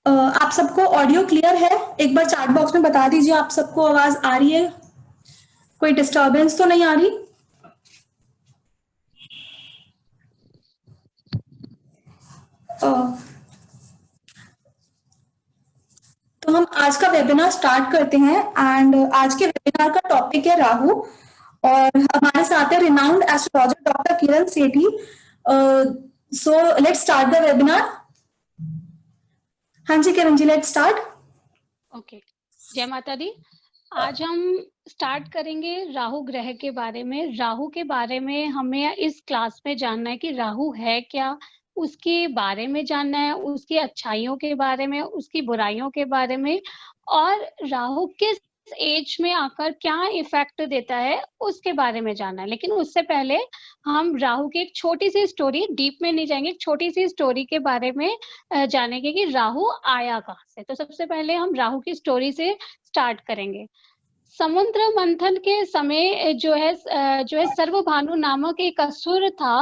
आप सबको audio clear है? एक बार चैट बॉक्स में बता दीजिए आप सबको आवाज आ रही है, कोई डिस्टरबेंस तो नहीं आ रही? अ, तो हम आज का वेबिनार स्टार्ट करते हैं एंड आज के वेबिनार का टॉपिक है राहु। और हमारे साथ है renowned astrologer doctor Kiran Sethi. So let's start the webinar. हाँ जी Kiran ji, let's start. Okay, जय माता दी। आज हम स्टार्ट करेंगे राहु ग्रह के बारे में। राहु के बारे में हमें इस क्लास में जानना है कि राहु है क्या, उसके बारे में जानना है, उसकी अच्छाइयों के बारे में, उसकी बुराइयों के बारे में, और राहु किस एज में आकर क्या इफेक्ट देता है उसके बारे में जानना है। लेकिन उससे पहले हम राहु की एक छोटी सी स्टोरी, डीप में नहीं जाएंगे, एक छोटी सी स्टोरी के बारे में जानेंगे कि राहु आया कहाँ से। तो सबसे पहले हम राहु की स्टोरी से स्टार्ट करेंगे। समुद्र मंथन के समय जो है सर्वभानु नामक एक असुर था।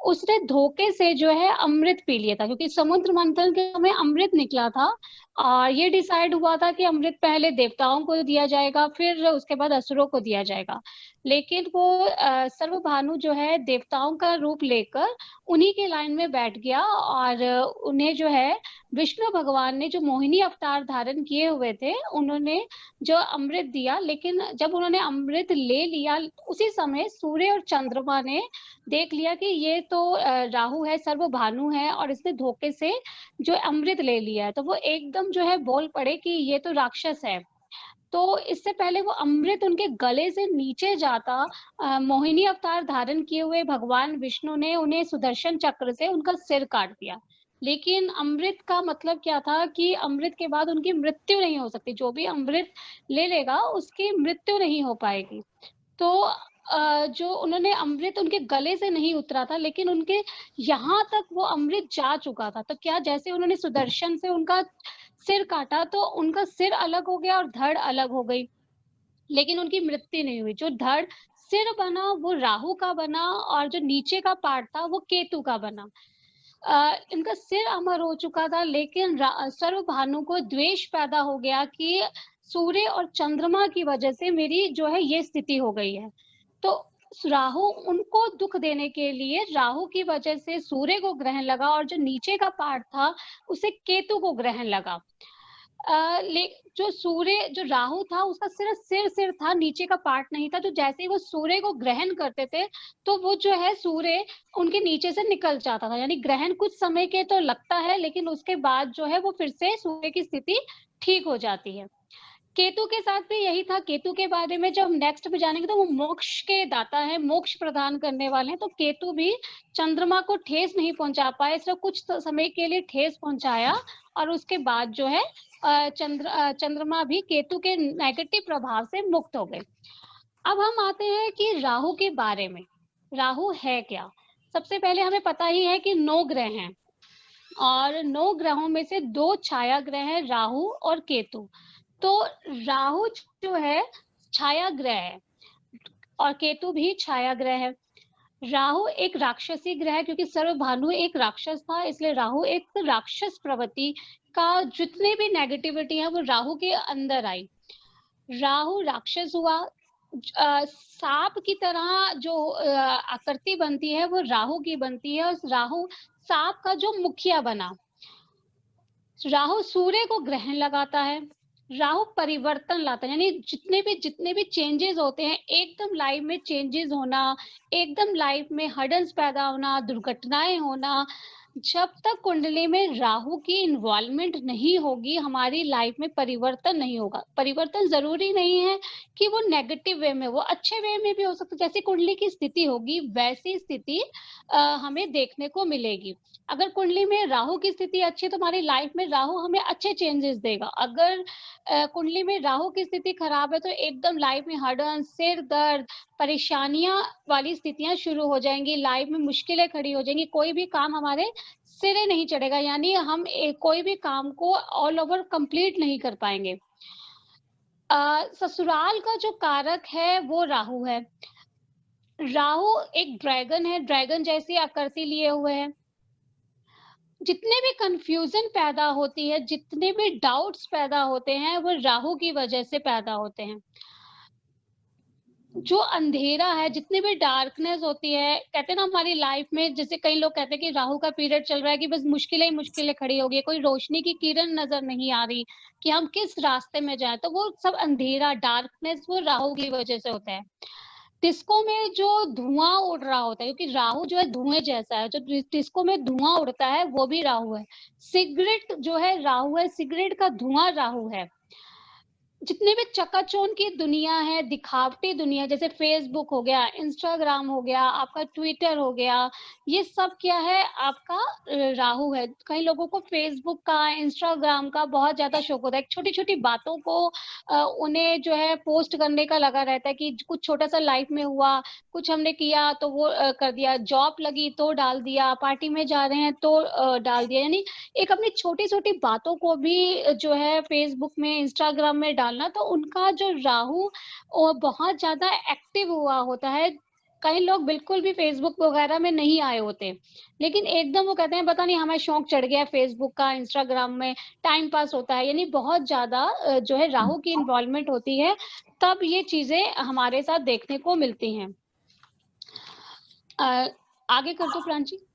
उसने धोखे से जो है अमृत पी लिया था, क्योंकि समुद्र मंथन के समय अमृत निकला था और ये डिसाइड हुआ था कि अमृत पहले देवताओं को दिया जाएगा, फिर उसके बाद असुरों को दिया जाएगा। लेकिन वो सर्वभानु जो है देवताओं का रूप लेकर उन्हीं के लाइन में बैठ गया और उन्हें जो है विष्णु भगवान ने जो मोहिनी अवतार धारण किए हुए थे उन्होंने जो अमृत दिया। लेकिन जब उन्होंने अमृत ले लिया, उसी समय सूर्य और चंद्रमा ने देख लिया कि ये तो राहु है, सर्वभानु है और इसने धोखे से जो अमृत ले लिया है। तो वो एकदम जो है बोल पड़े कि ये तो राक्षस है। तो इससे पहले वो अमृत उनके गले से नीचे जाता, मोहिनी अवतार धारण किए हुए भगवान विष्णु ने उन्हें सुदर्शन चक्र से उनका सिर काट दिया। लेकिन अमृत का मतलब क्या था कि अमृत के बाद उनकी मृत्यु नहीं हो सकती। जो भी अमृत ले लेगा उसकी मृत्यु नहीं हो पाएगी। तो जो उन्होंने अमृत उनके गले से नहीं उतरा था, लेकिन उनके यहाँ तक वो अमृत जा चुका था। तो क्या, जैसे उन्होंने सुदर्शन से उनका सिर काटा तो उनका सिर अलग हो गया और धड़ अलग हो गई, लेकिन उनकी मृत्यु नहीं हुई। जो धड़ सिर बना वो राहु का बना और जो नीचे का पार्ट था वो केतु का बना। इनका सिर अमर हो चुका था, लेकिन सर्वभानु को द्वेष पैदा हो गया कि सूर्य और चंद्रमा की वजह से मेरी जो है ये स्थिति हो गई है। तो राहु उनको दुख देने के लिए राहु की वजह से सूर्य को ग्रहण लगा और जो नीचे का पार्ट था उसे केतु को ग्रहण लगा। जो राहु था उसका सिर्फ सिर था, नीचे का पार्ट नहीं था। तो जैसे ही वो सूर्य को ग्रहण करते थे तो वो जो है सूर्य उनके नीचे से निकल जाता था। यानी ग्रहण कुछ समय के तो लगता है, लेकिन उसके बाद जो है वो फिर से सूर्य की स्थिति ठीक हो जाती है। केतु के साथ भी यही था। केतु के बारे में जब हम नेक्स्ट पे जानेंगे तो वो मोक्ष के दाता है, मोक्ष प्रदान करने वाले हैं। तो केतु भी चंद्रमा को ठेस नहीं पहुंचा पाए, सिर्फ कुछ समय के लिए ठेस पहुंचाया और उसके बाद जो है चंद्रमा भी केतु के नेगेटिव प्रभाव से मुक्त हो गए। अब हम आते हैं कि राहु के बारे में। राहु है क्या? सबसे पहले हमें पता ही है कि 9 ग्रह हैं और 9 ग्रहों में से 2 छाया ग्रह हैं, राहु और केतु। तो राहु जो है छाया ग्रह है और केतु भी छाया ग्रह है। राहु एक राक्षसी ग्रह है, क्योंकि सर्वभानु एक राक्षस था, इसलिए राहु एक राक्षस प्रवृत्ति का जितने भी नेगेटिविटी है वो राहु के अंदर आई। राहु राक्षस हुआ। सांप की तरह जो आकृति बनती है वो राहु की बनती है, और राहु सांप का जो मुखिया बना। राहु सूर्य को ग्रहण लगाता है। राहु परिवर्तन लाता है, यानी जितने भी चेंजेस होते हैं, एकदम लाइफ में चेंजेस होना, एकदम लाइफ में हडल्स पैदा होना, दुर्घटनाएं होना। जब तक कुंडली में राहु की इन्वॉल्वमेंट नहीं होगी हमारी लाइफ में परिवर्तन नहीं होगा। परिवर्तन जरूरी नहीं है कि वो नेगेटिव वे में, वो अच्छे वे में भी हो सकता है। जैसी कुंडली की स्थिति होगी वैसी स्थिति हमें देखने को मिलेगी। अगर कुंडली में राहु की स्थिति अच्छी है तो हमारी लाइफ में राहु हमें अच्छे चेंजेस देगा। अगर कुंडली में राहु की स्थिति खराब है तो एकदम लाइफ में हडन, सिर दर्द, परेशानियां वाली स्थितियां शुरू हो जाएंगी, लाइफ में मुश्किलें खड़ी हो जाएंगी, कोई भी काम हमारे सिरे नहीं चढ़ेगा, यानी हम कोई भी काम को ऑल ओवर कंप्लीट नहीं कर पाएंगे। ससुराल का जो कारक है वो राहु है। राहु एक ड्रैगन है, ड्रैगन जैसी आकृति लिए हुए है। जितने भी कंफ्यूजन पैदा होती है, जितने भी डाउट्स पैदा होते हैं, वो राहु की वजह से पैदा होते हैं। जो अंधेरा है, जितनी भी डार्कनेस होती है, कहते हैं ना हमारी लाइफ में, जैसे कई लोग कहते हैं कि राहु का पीरियड चल रहा है कि बस मुश्किलें ही मुश्किलें खड़ी हो गई, कोई रोशनी की किरण नज़र नहीं आ रही कि हम किस रास्ते में जाएँ, तो वो सब अंधेरा, डार्कनेस वो राहु की वजह से होता है। डिस्को में जो धुआँ उड़ रहा होता है, क्योंकि राहु जो है धुएँ जैसा है, जो डिस्को में धुआँ उड़ता है वो भी राहु है। सिगरेट जो है राहु है, सिगरेट का धुआँ राहु है। जितने भी चकाचौंध की दुनिया है, दिखावटी दुनिया, जैसे फ़ेसबुक हो गया, इंस्टाग्राम हो गया, आपका ट्विटर हो गया, ये सब क्या है आपका राहु है। कई लोगों को फ़ेसबुक का, इंस्टाग्राम का बहुत ज़्यादा शौक होता है। छोटी-छोटी बातों को उन्हें जो है पोस्ट करने का लगा रहता है कि कुछ छोटा-सा लाइफ़ में हुआ, कुछ हमने किया तो वो कर दिया, जॉब लगी तो डाल दिया, पार्टी में जा रहे हैं तो डाल दिया। यानी एक अपनी छोटी-छोटी बातों को भी जो है फ़ेसबुक में, इंस्टाग्राम में डालना, तो उनका जो राहु बहुत ज़्यादा एक्टिव हुआ होता है। कई लोग बिल्कुल भी फ़ेसबुक वगैरह में नहीं आए होते, लेकिन एकदम वो कहते हैं पता नहीं हमें शौक चढ़ गया है फ़ेसबुक का, इंस्टाग्राम में टाइम पास होता है। यानी बहुत ज़्यादा जो है राहु की इन्वॉल्वमेंट होती है, तब ये चीज़ें हमारे साथ देखने को मिलती हैं। आगे कर दो प्रांची।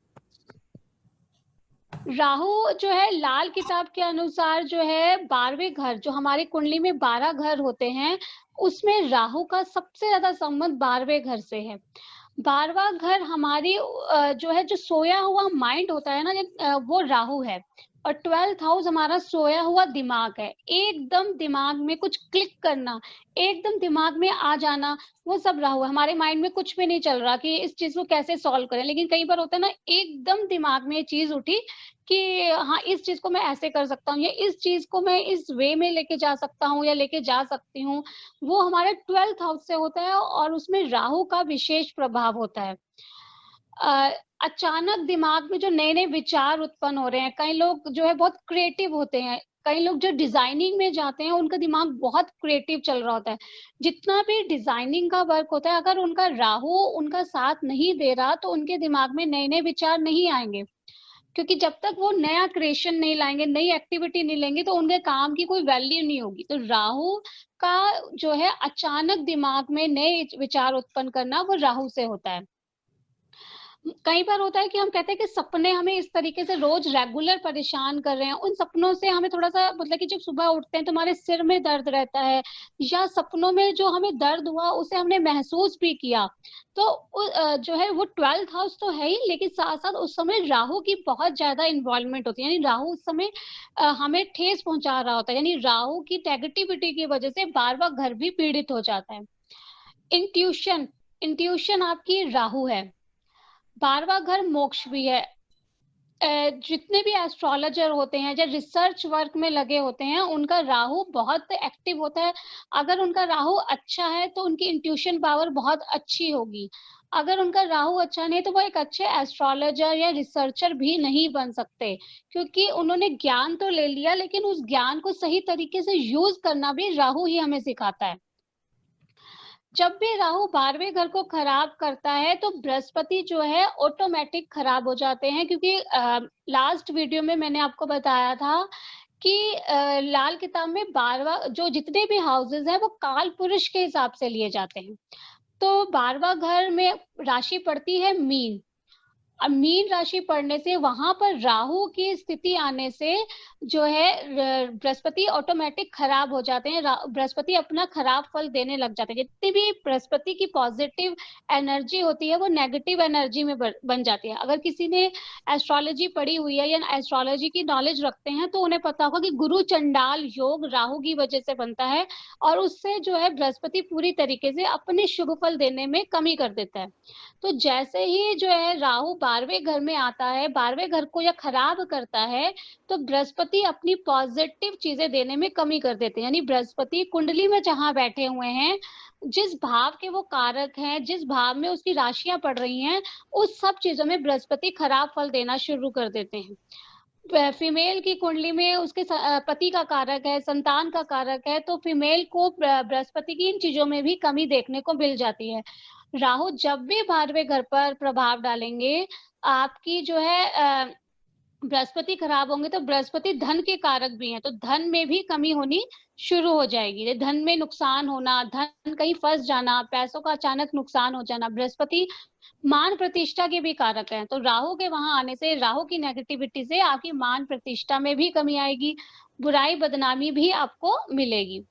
राहु जो है लाल किताब के अनुसार जो है 12वें घर, जो हमारी कुंडली में 12 घर होते हैं, उसमें राहु का सबसे ज़्यादा संबंध 12वें घर से है। 12वां घर हमारी जो है जो सोया हुआ माइंड होता है ना, वो राहु है। और 12th हाउस हमारा सोया हुआ दिमाग है। एकदम दिमाग में कुछ क्लिक करना, एकदम दिमाग में आ जाना, वो सब राहु है। हमारे माइंड में कुछ भी नहीं चल रहा कि इस चीज़ को कैसे सॉल्व करें। लेकिन कई बार होता है ना, एकदम दिमाग में ये चीज़ उठी कि हाँ, इस चीज़ को मैं ऐसे कर सकता हूँ या इस चीज़ को मैं इस वे में लेके जा सकता हूँ या लेके जा सकती हूँ। वो हमारे 12th हाउस से होता है और उसमें राहु का विशेष प्रभाव होता है। अचानक दिमाग में जो नए-नए विचार उत्पन्न हो रहे हैं, कई लोग जो है बहुत क्रिएटिव होते हैं, कई लोग जो डिज़ाइनिंग में जाते हैं, उनका दिमाग बहुत क्रिएटिव चल रहा होता है। जितना भी डिज़ाइनिंग का वर्क होता है, अगर उनका राहु उनका साथ नहीं दे रहा, तो उनके दिमाग में नए-नए विचार नहीं आएँगे। क्योंकि जब तक वो नया क्रिएशन नहीं लाएँगे, नई एक्टिविटी नहीं लेंगे, तो उनके काम की कोई वैल्यू नहीं होगी। तो राहु का जो है अचानक दिमाग में नए विचार उत्पन्न करना, वो राहु से होता है। कई बार होता है कि हम कहते हैं कि सपने हमें इस तरीके से रोज रेगुलर परेशान कर रहे हैं, उन सपनों से हमें थोड़ा-सा मतलब कि जब सुबह उठते हैं तो हमारे सिर में दर्द रहता है या सपनों में जो हमें दर्द हुआ उसे हमने महसूस भी किया। तो जो है वो 12th हाउस तो है ही, लेकिन साथ-साथ उस समय राहु की बहुत ज़्यादा इन्वॉल्वमेंट होती है। यानी राहु उस समय हमें ठेस पहुँचा रहा होता है, यानी राहु की नेगेटिविटी की वजह से बार-बार घर भी पीड़ित हो जाता है। इंट्यूशन इंट्यूशन आपकी राहु है। 12वां घर मोक्ष भी है। जितने भी एस्ट्रोलॉजर होते हैं, जो रिसर्च वर्क में लगे होते हैं, उनका राहु बहुत एक्टिव होता है। अगर उनका राहु अच्छा है, तो उनकी इंट्यूशन पावर बहुत अच्छी होगी। अगर उनका राहु अच्छा नहीं है, तो वो एक अच्छे एस्ट्रोलॉजर या रिसर्चर भी नहीं बन सकते, क्योंकि उन्होंने ज्ञान तो ले लिया, लेकिन उस ज्ञान को सही तरीके से यूज़ करना भी राहु ही हमें सिखाता है। जब भी राहु 12वें घर को खराब करता है, तो बृहस्पति जो है ऑटोमैटिक खराब हो जाते हैं, क्योंकि लास्ट वीडियो में मैंने आपको बताया था कि लाल किताब में 12वां जो जितने भी हाउसेज़ हैं, वो काल पुरुष के हिसाब से लिए जाते हैं। तो 12वां घर में राशि पड़ती है मीन। अब मीन राशि पड़ने से वहाँ पर राहु की स्थिति आने से जो है बृहस्पति ऑटोमेटिक खराब हो जाते हैं। बृहस्पति अपना खराब फल देने लग जाते हैं। जितनी भी बृहस्पति की पॉजिटिव एनर्जी होती है, वो नेगेटिव एनर्जी में बन जाती है। अगर किसी ने एस्ट्रोलॉजी पढ़ी हुई है या एस्ट्रोलॉजी की नॉलेज रखते हैं, तो उन्हें पता होगा कि गुरु चंडाल योग राहु की वजह से बनता है और उससे जो है बृहस्पति पूरी तरीके से अपने शुभ फल देने में कमी कर देता है। तो जैसे ही जो है राहु 12वें घर में आता है, 12वें घर को या खराब करता है, तो बृहस्पति अपनी पॉजिटिव चीजें देने में कमी कर देते हैं। यानी बृहस्पति कुंडली में जहाँ बैठे हुए हैं, जिस भाव के वो कारक हैं, जिस भाव में उसकी राशियां पड़ रही हैं, उस सब चीजों में बृहस्पति खराब फल देना शुरू कर देते हैं। फीमेल की कुंडली में उसके पति का कारक है, संतान का कारक है, तो फीमेल को बृहस्पति की इन चीजों में भी कमी देखने को मिल जाती है। राहु जब भी 12वें घर पर प्रभाव डालेंगे, आपकी जो है बृहस्पति खराब होंगे तो बृहस्पति धन के कारक भी हैं, तो धन में भी कमी होनी शुरू हो जाएगी। धन में नुकसान होना, धन कहीं फंस जाना, पैसों का अचानक नुकसान हो जाना। बृहस्पति मान प्रतिष्ठा के भी कारक हैं, तो राहु के वहां आने से, राहु की नेगेटिविटी से आपकी मान प्रतिष्ठा में भी कमी आएगी, बुराई बदनामी भी आपको मिलेगी।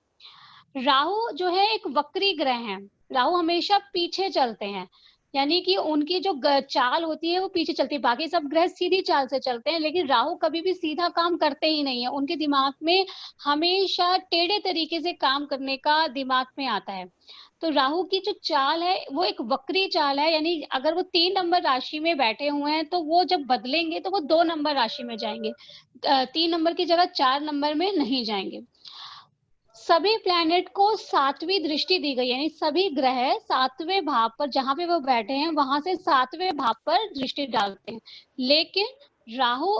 राहु जो है एक वक्री ग्रह है। राहु हमेशा पीछे चलते हैं, यानी कि उनकी जो चाल होती है वो पीछे चलती है। बाकी सब ग्रह सीधी चाल से चलते हैं, लेकिन राहु कभी भी सीधा काम करते ही नहीं है। उनके दिमाग में हमेशा टेढ़े तरीके से काम करने का दिमाग में आता है। तो राहु की जो चाल है वो एक वक्री चाल है, यानी अगर वो 3 नंबर राशि में बैठे हुए हैं तो वो जब बदलेंगे तो वो 2 नंबर राशि में जाएंगे, 3 नंबर की जगह 4 नंबर में नहीं जाएंगे। सभी प्लैनेट को 7वीं दृष्टि दी गई, यानी सभी ग्रह 7वें भाव पर जहां पे वो बैठे हैं वहां से 7वें भाव पर दृष्टि डालते हैं। लेकिन राहु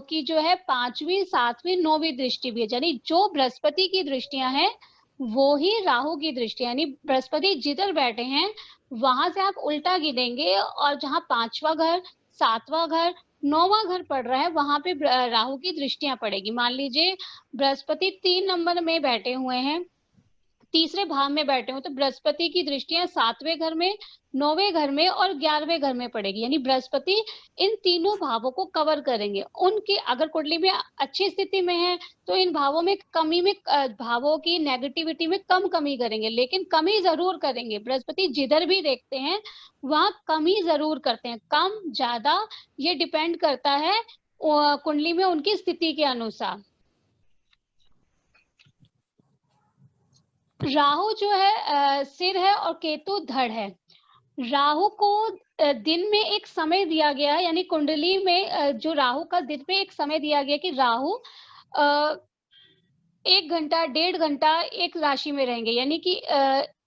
की जो है 5वीं, 7वीं, 9वीं दृष्टि भी है, यानी जो बृहस्पति की दृष्टियां हैं वो ही राहु की दृष्टि, यानी बृहस्पति जिधर बैठे हैं वहां से आप उल्टा गिनेंगे और जहां 5वां घर, 7वां घर, 9वां घर पड़ रहा है वहां पे राहु की दृष्टियां पड़ेगी। मान लीजिए बृहस्पति 3 नंबर में बैठे हुए हैं, तीसरे भाव में बैठे हो, तो बृहस्पति की दृष्टियां 7वें घर में, 9वें घर में और 11वें घर में पड़ेगी, यानी बृहस्पति इन तीनों भावों को कवर करेंगे। उनकी अगर कुंडली में अच्छी स्थिति में है तो इन भावों में कमी में, भावों की नेगेटिविटी में कम कमी करेंगे, लेकिन कमी जरूर करेंगे। बृहस्पति जिधर भी देखते हैं वहां कमी जरूर करते हैं, कम ज्यादा ये डिपेंड करता है कुंडली में उनकी स्थिति के अनुसार। राहु जो है सिर है और केतु धड़ है। राहु को दिन में एक समय दिया गया है, यानी कुंडली में जो राहु का दिन में एक समय दिया गया कि राहु 1 घंटा 1.5 घंटा एक राशि में रहेंगे, यानी कि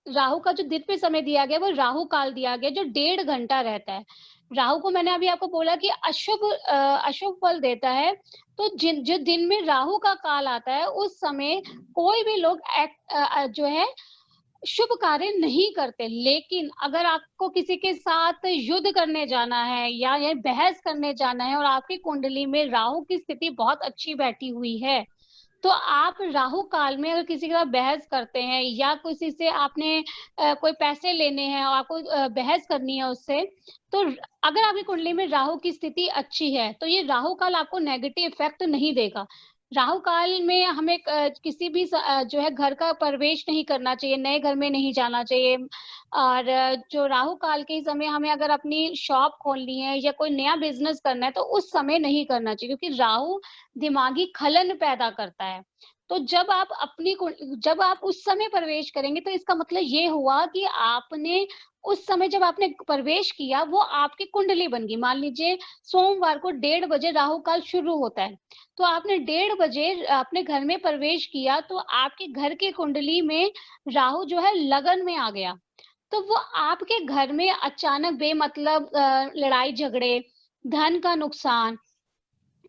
राहु का जो दिन पे समय दिया गया वो राहु काल दिया गया जो 1.5 घंटा रहता है। राहु को मैंने अभी आपको बोला कि अशुभ फल देता है, तो जो दिन में राहु का काल आता है उस समय कोई भी लोग जो है शुभ कार्य नहीं करते। लेकिन अगर आपको किसी के साथ युद्ध करने जाना है या ये बहस करने जाना है और आपकी कुंडली में राहु की स्थिति बहुत अच्छी बैठी हुई है, तो आप राहु काल में अगर किसी के साथ बहस करते हैं या किसी से आपने कोई पैसे लेने हैं और आपको बहस करनी है उससे, तो अगर आपकी कुंडली में राहु की स्थिति अच्छी है तो ये राहु काल आपको नेगेटिव इफेक्ट नहीं देगा। राहु काल में हमें किसी भी जो है घर का प्रवेश नहीं करना चाहिए, नए घर में नहीं जाना चाहिए। और जो राहु काल के समय हमें अगर अपनी शॉप खोलनी है या कोई नया बिजनेस करना है तो उस समय नहीं करना चाहिए, क्योंकि राहु दिमागी खलन पैदा करता है। तो जब आप उस समय प्रवेश करेंगे तो इसका मतलब ये हुआ कि आपने उस समय जब आपने प्रवेश किया वो आपकी कुंडली बन गई। मान लीजिए सोमवार को 1:30 बजे राहु काल शुरू होता है, तो आपने 1:30 बजे अपने घर में प्रवेश किया तो आपके घर की कुंडली में राहु जो है लगन में आ गया, तो वो आपके घर में अचानक बेमतलब लड़ाई झगड़े, धन का नुकसान,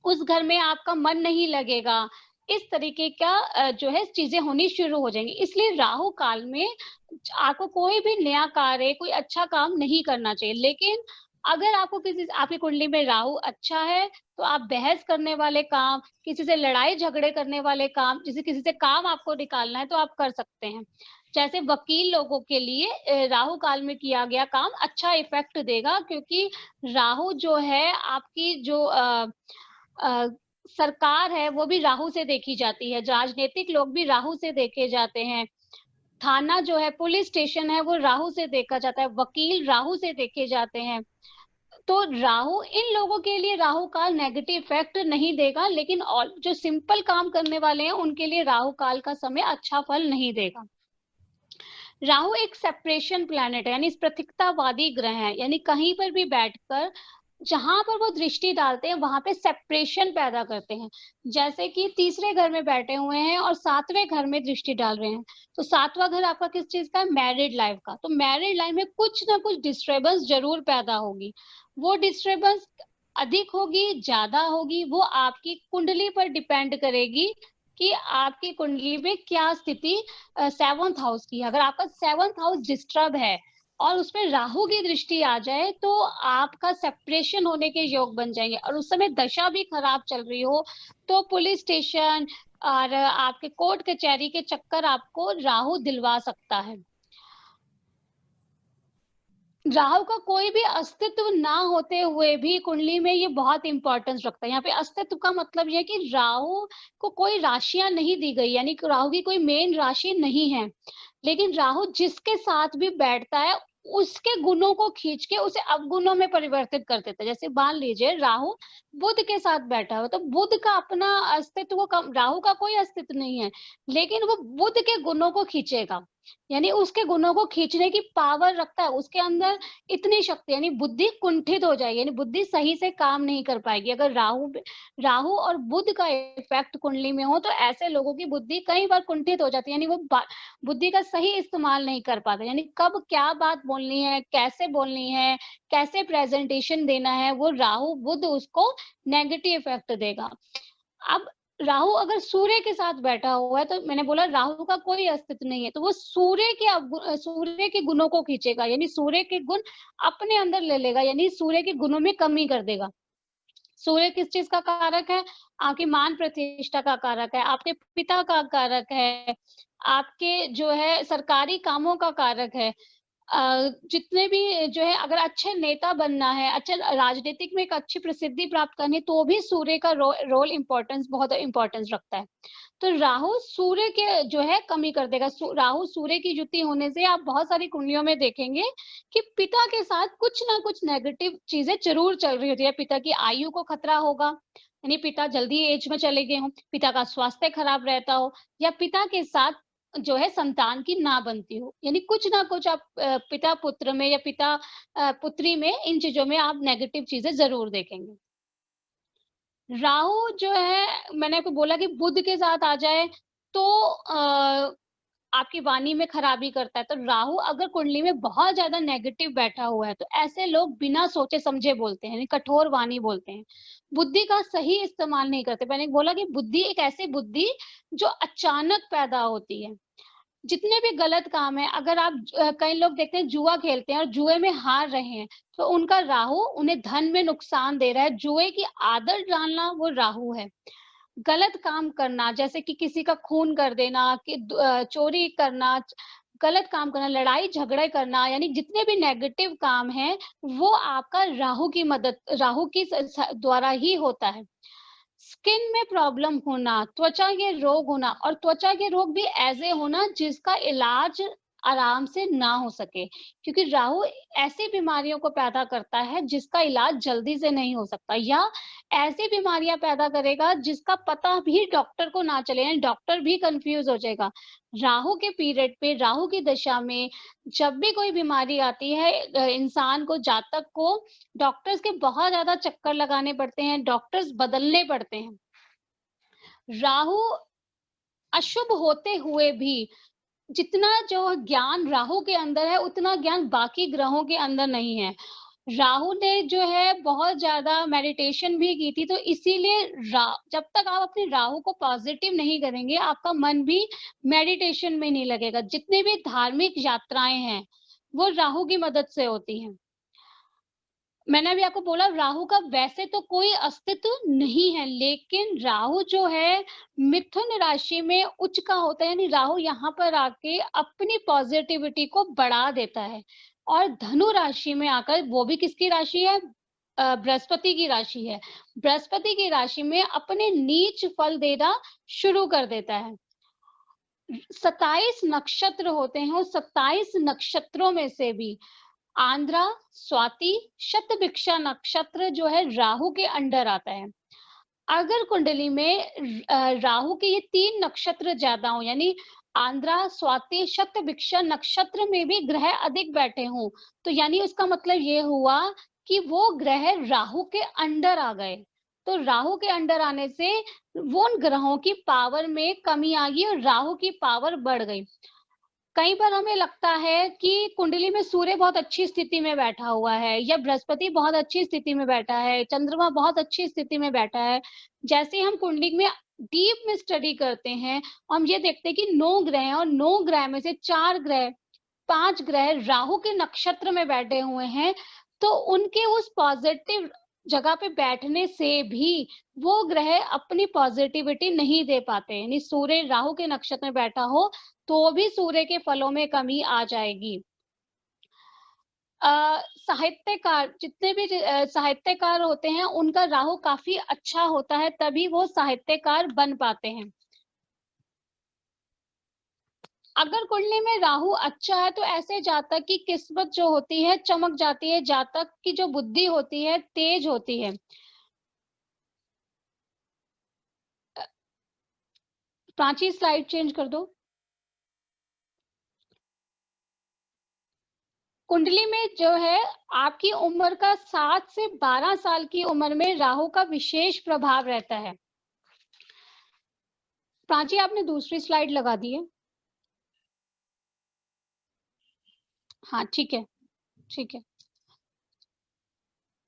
उस घर में आपका मन नहीं लगेगा, इस तरीके का जो है चीजें होनी शुरू हो जाएंगी। इसलिए राहु काल में आपको कोई भी नया कार्य, कोई अच्छा काम नहीं करना चाहिए। लेकिन अगर आपको आपकी कुंडली में राहु अच्छा है तो आप बहस करने वाले काम, किसी से लड़ाई झगड़े करने वाले काम, जैसे किसी से काम आपको निकालना है तो आप कर सकते हैं। जैसे वकील लोगों के लिए राहु काल में किया गया काम अच्छा इफेक्ट देगा, क्योंकि राहु जो है आपकी जो सरकार है वो भी राहु से देखी जाती है, राजनीतिक लोग भी राहु से देखे जाते हैं, थाना जो है, पुलिस स्टेशन है, वो राहु से देखा जाता है, वकील राहु से देखे जाते हैं। तो राहु इन लोगों के लिए राहु काल नेगेटिव इफेक्ट नहीं देगा, लेकिन और जो सिंपल काम करने वाले हैं उनके लिए राहु काल का समय अच्छा फल नहीं देगा। राहु एक सेपरेशन प्लैनेट है, यानी प्रतीकतावादी ग्रह है, यानी कहीं पर भी बैठकर जहां पर वो दृष्टि डालते हैं वहां पे सेपरेशन पैदा करते हैं। जैसे कि तीसरे घर में बैठे हुए हैं और 7वें घर में दृष्टि डाल रहे हैं, तो 7वां घर आपका किस चीज का है? मैरिड लाइफ का। तो मैरिड लाइफ में कुछ ना कुछ डिस्टर्बेंस जरूर पैदा होगी। वो डिस्टर्बेंस अधिक होगी, ज्यादा होगी, वो आपकी कुंडली पर डिपेंड करेगी कि आपकी कुंडली में क्या स्थिति 7th हाउस की है। अगर आपका 7th हाउस डिस्टर्ब है और उसमें राहु की दृष्टि आ जाए तो आपका सेपरेशन होने के योग बन जाएंगे, और उस समय दशा भी खराब चल रही हो तो पुलिस स्टेशन और आपके कोर्ट कचहरी के चक्कर आपको राहु दिलवा सकता है। राहु का कोई भी अस्तित्व ना होते हुए भी कुंडली में ये बहुत इंपॉर्टेंस रखता है। यहाँ पे अस्तित्व का मतलब ये है कि राहु को कोई राशियां नहीं दी गई, यानी कि राहु की कोई मेन राशि नहीं है, लेकिन राहु जिसके साथ भी बैठता है उसके गुणों को खींच के उसे अवगुणों में परिवर्तित कर देता है। जैसे मान लीजिए राहु बुध के साथ बैठा हो तो बुध का अपना अस्तित्व को कम, राहु का कोई अस्तित्व नहीं है, लेकिन वो बुध के गुणों को खींचेगा, यानी उसके गुणों को खींचने की पावर रखता है उसके अंदर इतनी शक्ति, यानी बुद्धि कुंठित हो जाएगी, यानी बुद्धि सही से काम नहीं कर पाएगी। अगर राहु और बुध का इफेक्ट कुंडली में हो तो ऐसे लोगों की बुद्धि कई बार कुंठित हो जाती है, यानी वो बुद्धि का सही इस्तेमाल नहीं कर पाते, यानी कब क्या बात बोलनी है, कैसे प्रेजेंटेशन देना है, वो राहु बुध उसको नेगेटिव इफेक्ट देगा। अब राहु अगर सूर्य के साथ बैठा हुआ है तो मैंने बोला राहु का कोई अस्तित्व नहीं है, तो वो सूर्य के गुणों को खींचेगा, यानी सूर्य के गुण अपने अंदर ले लेगा, यानी सूर्य के गुणों में कमी कर देगा। सूर्य किस चीज का कारक है? आपकी मान प्रतिष्ठा का कारक है, आपके पिता का कारक है, आपके जो है सरकारी कामों का कारक है। जितने भी जो है अगर अच्छे नेता बनना है, अच्छे राजनीतिक में एक अच्छी प्रसिद्धि प्राप्त करनी है, तो भी सूर्य का रोल बहुत इम्पोर्टेंस रखता है। तो राहु सूर्य के जो है कमी कर देगा। राहु सूर्य की युति होने से आप बहुत सारी कुंडलियों में देखेंगे कि पिता के साथ कुछ ना कुछ नेगेटिव चीजें जरूर चल रही होती है। पिता की आयु को खतरा होगा, यानी पिता जल्दी एज में चले गए हों, पिता का स्वास्थ्य खराब रहता हो, या पिता के साथ जो है संतान की ना बनती हो, यानी कुछ ना कुछ आप पिता पुत्र में या पिता पुत्री में, इन चीजों में आप नेगेटिव चीजें जरूर देखेंगे। राहु जो है मैंने आपको बोला कि बुध के साथ आ जाए तो आपकी वाणी में खराबी करता है। तो राहु अगर कुंडली में बहुत ज्यादा नेगेटिव बैठा हुआ है तो ऐसे लोग बिना सोचे समझे बोलते हैं, यानी कठोर वाणी बोलते हैं, बुद्धि का सही इस्तेमाल नहीं करते। मैंने बोला कि बुद्धि एक ऐसी बुद्धि जो अचानक पैदा होती है। जितने भी गलत काम है, अगर आप कई लोग देखते हैं जुआ खेलते हैं और जुए में हार रहे हैं, तो उनका राहु उन्हें धन में नुकसान दे रहा है। जुए की आदत डालना वो राहु है। गलत काम करना, जैसे कि किसी का खून कर देना, कि चोरी करना, गलत काम करना, लड़ाई झगड़े करना, यानी जितने भी नेगेटिव काम हैं, वो आपका राहु की द्वारा ही होता है। स्किन में प्रॉब्लम होना, त्वचा के रोग होना, और त्वचा के रोग भी ऐसे होना जिसका इलाज आराम से ना हो सके, क्योंकि राहु ऐसी बीमारियों को पैदा करता है जिसका इलाज जल्दी से नहीं हो सकता, या ऐसी बीमारियां पैदा करेगा जिसका पता भी डॉक्टर को ना चले, यानी डॉक्टर भी कंफ्यूज हो जाएगा। राहु के पीरियड पे, राहु की दशा में जब भी कोई बीमारी आती है इंसान को, जातक को, डॉक्टर्स के बहुत ज्यादा चक्कर लगाने पड़ते हैं, डॉक्टर्स बदलने पड़ते हैं। राहु अशुभ होते हुए भी जितना जो ज्ञान राहु के अंदर है उतना ज्ञान बाकी ग्रहों के अंदर नहीं है। राहु ने जो है बहुत ज्यादा मेडिटेशन भी की थी, तो इसीलिए जब तक आप अपने राहु को पॉजिटिव नहीं करेंगे आपका मन भी मेडिटेशन में नहीं लगेगा। जितनी भी धार्मिक यात्राएं हैं वो राहु की मदद से होती हैं। मैंने अभी आपको बोला राहु का वैसे तो कोई अस्तित्व नहीं है, लेकिन राहु जो है मिथुन राशि में उच्च का होता है, यानी राहु यहाँ पर आके अपनी पॉजिटिविटी को बढ़ा देता है, और धनु राशि में आकर, वो भी किसकी राशि है? बृहस्पति की राशि है। बृहस्पति की राशि में अपने नीच फल देना शुरू कर देता है। 27 नक्षत्र होते हैं, उस 27 नक्षत्रों में से भी आंध्रा, स्वाति, शतभिक्षा नक्षत्र जो है राहु के अंडर आता है। अगर कुंडली में राहु के ये 3 नक्षत्र ज्यादा हो, यानी आंध्रा, स्वाति, शतभिक्षा नक्षत्र में भी ग्रह अधिक बैठे हों, तो यानी उसका मतलब ये हुआ कि वो ग्रह राहु के अंडर आ गए। तो राहु के अंडर आने से वो उन ग्रहों की पावर में कमी आ गई और राहु की पावर बढ़ गई। कई बार हमें लगता है कि कुंडली में सूर्य बहुत अच्छी स्थिति में बैठा हुआ है, या बृहस्पति बहुत अच्छी स्थिति में बैठा है, चंद्रमा बहुत अच्छी स्थिति में बैठा है। जैसे हम कुंडली में डीप में स्टडी करते हैं, हम ये देखते हैं कि 9 ग्रह हैं और 9 ग्रह में से 4 ग्रह 5 ग्रह राहु के नक्षत्र में बैठे हुए हैं, तो उनके उस पॉजिटिव जगह पे बैठने से भी वो ग्रह अपनी पॉजिटिविटी नहीं दे पाते। यानी सूर्य राहु के नक्षत्र में बैठा हो, तो भी सूर्य के फलों में कमी आ जाएगी। साहित्यकार जितने भी साहित्यकार होते हैं, उनका राहु काफ़ी अच्छा होता है, तभी वो साहित्यकार बन पाते हैं। अगर कुंडली में राहु अच्छा है, तो ऐसे जातक की किस्मत जो होती है चमक जाती है, जातक की जो बुद्धि होती है तेज होती है। प्राची स्लाइड चेंज कर दो। कुंडली में जो है आपकी उम्र का 7 से 12 साल की उम्र में राहु का विशेष प्रभाव रहता है। प्राची आपने दूसरी स्लाइड लगा दी है। हाँ, ठीक है, ठीक है।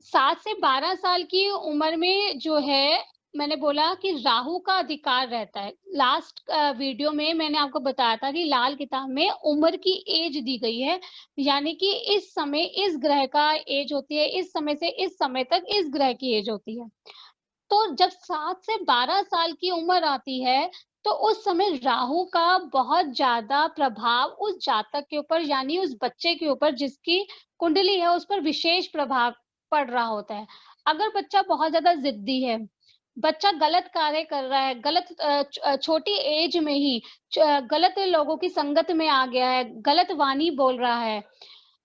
7 से 12 साल की उम्र में जो है, मैंने बोला कि राहु का अधिकार रहता है। लास्ट वीडियो में मैंने आपको बताया था कि लाल किताब में उम्र की एज दी गई है, यानी कि इस समय इस ग्रह का एज होती है, इस समय से इस समय तक इस ग्रह की एज होती है। तो जब 7 से 12 साल की उम्र आती है, तो उस समय राहु का बहुत ज़्यादा प्रभाव उस जातक के ऊपर, यानी उस बच्चे के ऊपर जिसकी कुंडली है, उस पर विशेष प्रभाव पड़ रहा होता है। अगर बच्चा बहुत ज़्यादा ज़िद्दी है, बच्चा गलत कार्य कर रहा है, गलत छोटी एज में ही गलत लोगों की संगत में आ गया है, गलत वाणी बोल रहा है,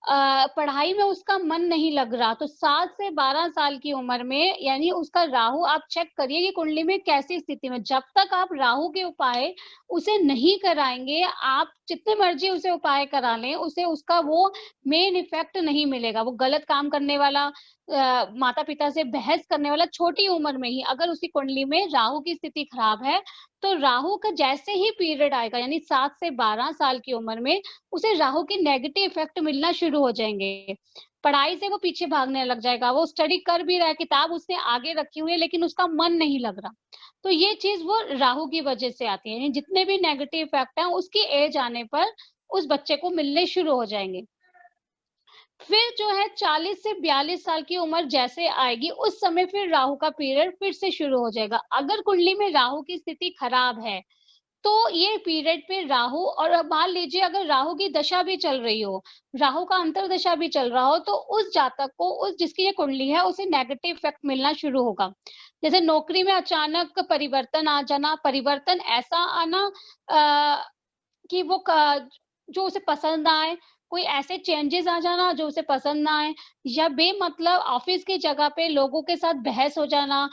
पढ़ाई में उसका मन नहीं लग रहा, तो 7 से 12 साल की उम्र में यानी उसका राहु आप चेक करिए कि कुंडली में कैसी स्थिति में, जब तक आप राहु के उपाय उसे नहीं कराएँगे, आप जितने मर्ज़ी उसे उपाय करा लें, उसे उसका वो मेन इफ़ेक्ट नहीं मिलेगा। वो गलत काम करने वाला, माता-पिता से बहस करने वाला छोटी उम्र में ही अगर उसकी कुंडली में राहु की स्थिति खराब है, तो राहु का जैसे ही पीरियड आएगा यानी 7 से 12 साल की उम्र में उसे राहु के नेगेटिव इफेक्ट मिलना शुरू हो जाएँगे। पढ़ाई से वो पीछे भागने लग जाएगा, वो स्टडी कर भी रहा है, किताब उसने आगे रखी हुई है लेकिन उसका मन नहीं लग रहा। तो ये चीज़ वो राहु की वजह से आती है, यानी जितने भी नेगेटिव इफेक्ट हैं उसकी एज आने पर उस बच्चे को मिलने शुरू हो जाएँगे। फिर जो है 40 से 42 साल की उम्र जैसे आएगी, उस समय फिर राहु का पीरियड फिर से शुरू हो जाएगा। अगर कुंडली में राहु की स्थिति खराब है, तो ये पीरियड पे राहु, और अब मान लीजिए अगर राहु की दशा भी चल रही हो, राहु का अंतर्दशा भी चल रहा हो, तो उस जातक को, उस जिसकी ये कुंडली है, उसे नेगेटिव इफेक्ट मिलना शुरू होगा। जैसे नौकरी में अचानक परिवर्तन आ जाना, परिवर्तन ऐसा आना कि वो क जो उसे पसंद ना आए, कोई ऐसे चेंजेज़ आ जाना जो उसे पसंद ना आए, या बेमतलब ऑफ़िस की जगह पे लोगों के साथ बहस हो जाना,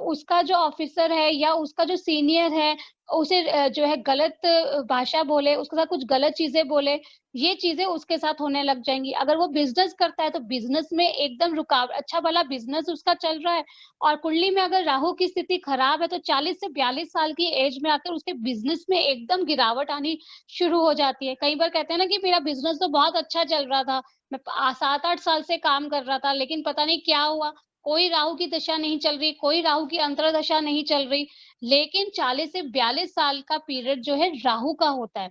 उसका जो ऑफ़िसर है या उसका जो सीनियर है, उसे जो है गलत भाषा बोले, उसके साथ कुछ गलत चीज़ें बोले, ये चीज़ें उसके साथ होने लग जाएँगी। अगर वो बिज़नेस करता है, तो बिज़नेस में एकदम अच्छा भला बिज़नेस उसका चल रहा है, और कुंडली में अगर राहु की स्थिति खराब है, तो 40 से 42 साल की एज में आकर उसके बिज़नेस में एकदम गिरावट आनी शुरू हो जाती है। कई बार कहते हैं ना कि मेरा बिज़नेस तो बहुत अच्छा चल रहा था, मैं 7-8 साल से काम कर रहा था, लेकिन पता नहीं क्या हुआ, कोई राहु की दशा नहीं चल रही, कोई राहु की अंतर्दशा नहीं चल रही, लेकिन 40 से 42 साल का पीरियड जो है राहु का होता है,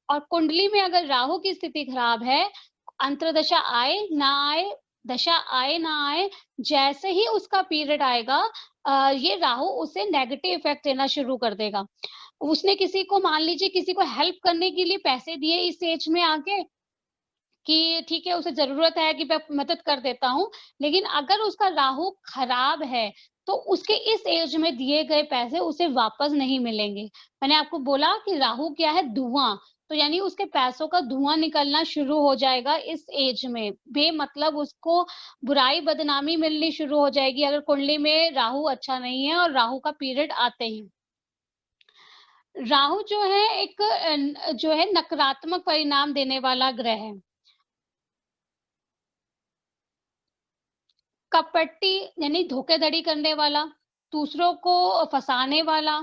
और कुंडली में अगर राहु की स्थिति खराब है, अंतर्दशा आए, ना आए, दशा आए, ना आए, जैसे ही उसका पीरियड आएगा, ये राहु उसे नेगेटिव इफ़ेक्ट देना शुरू कर देगा। उसने किसी को, मान लीजिए किसी को हेल्प करने के लिए पैसे दिए इस एज में आके, कि ठीक है उसे ज़रूरत है कि मैं मदद कर देता हूँ, लेकिन अगर उसका राहु खराब है, तो उसके इस एज में दिए गए पैसे उसे वापस नहीं मिलेंगे। मैंने आपको बोला कि राहु क्या है? धुआँ, तो यानी उसके पैसों का धुआँ निकलना शुरू हो जाएगा इस एज में। बेमतलब उसको बुराई बदनामी मिलनी शुरू हो जाएगी अगर कुंडली में राहु अच्छा नहीं है और राहु का पीरियड आते ही। राहु जो है एक जो है नकारात्मक परिणाम देने वाला ग्रह है। कपटी यानी धोखाधड़ी करने वाला, दूसरों को फँसाने वाला,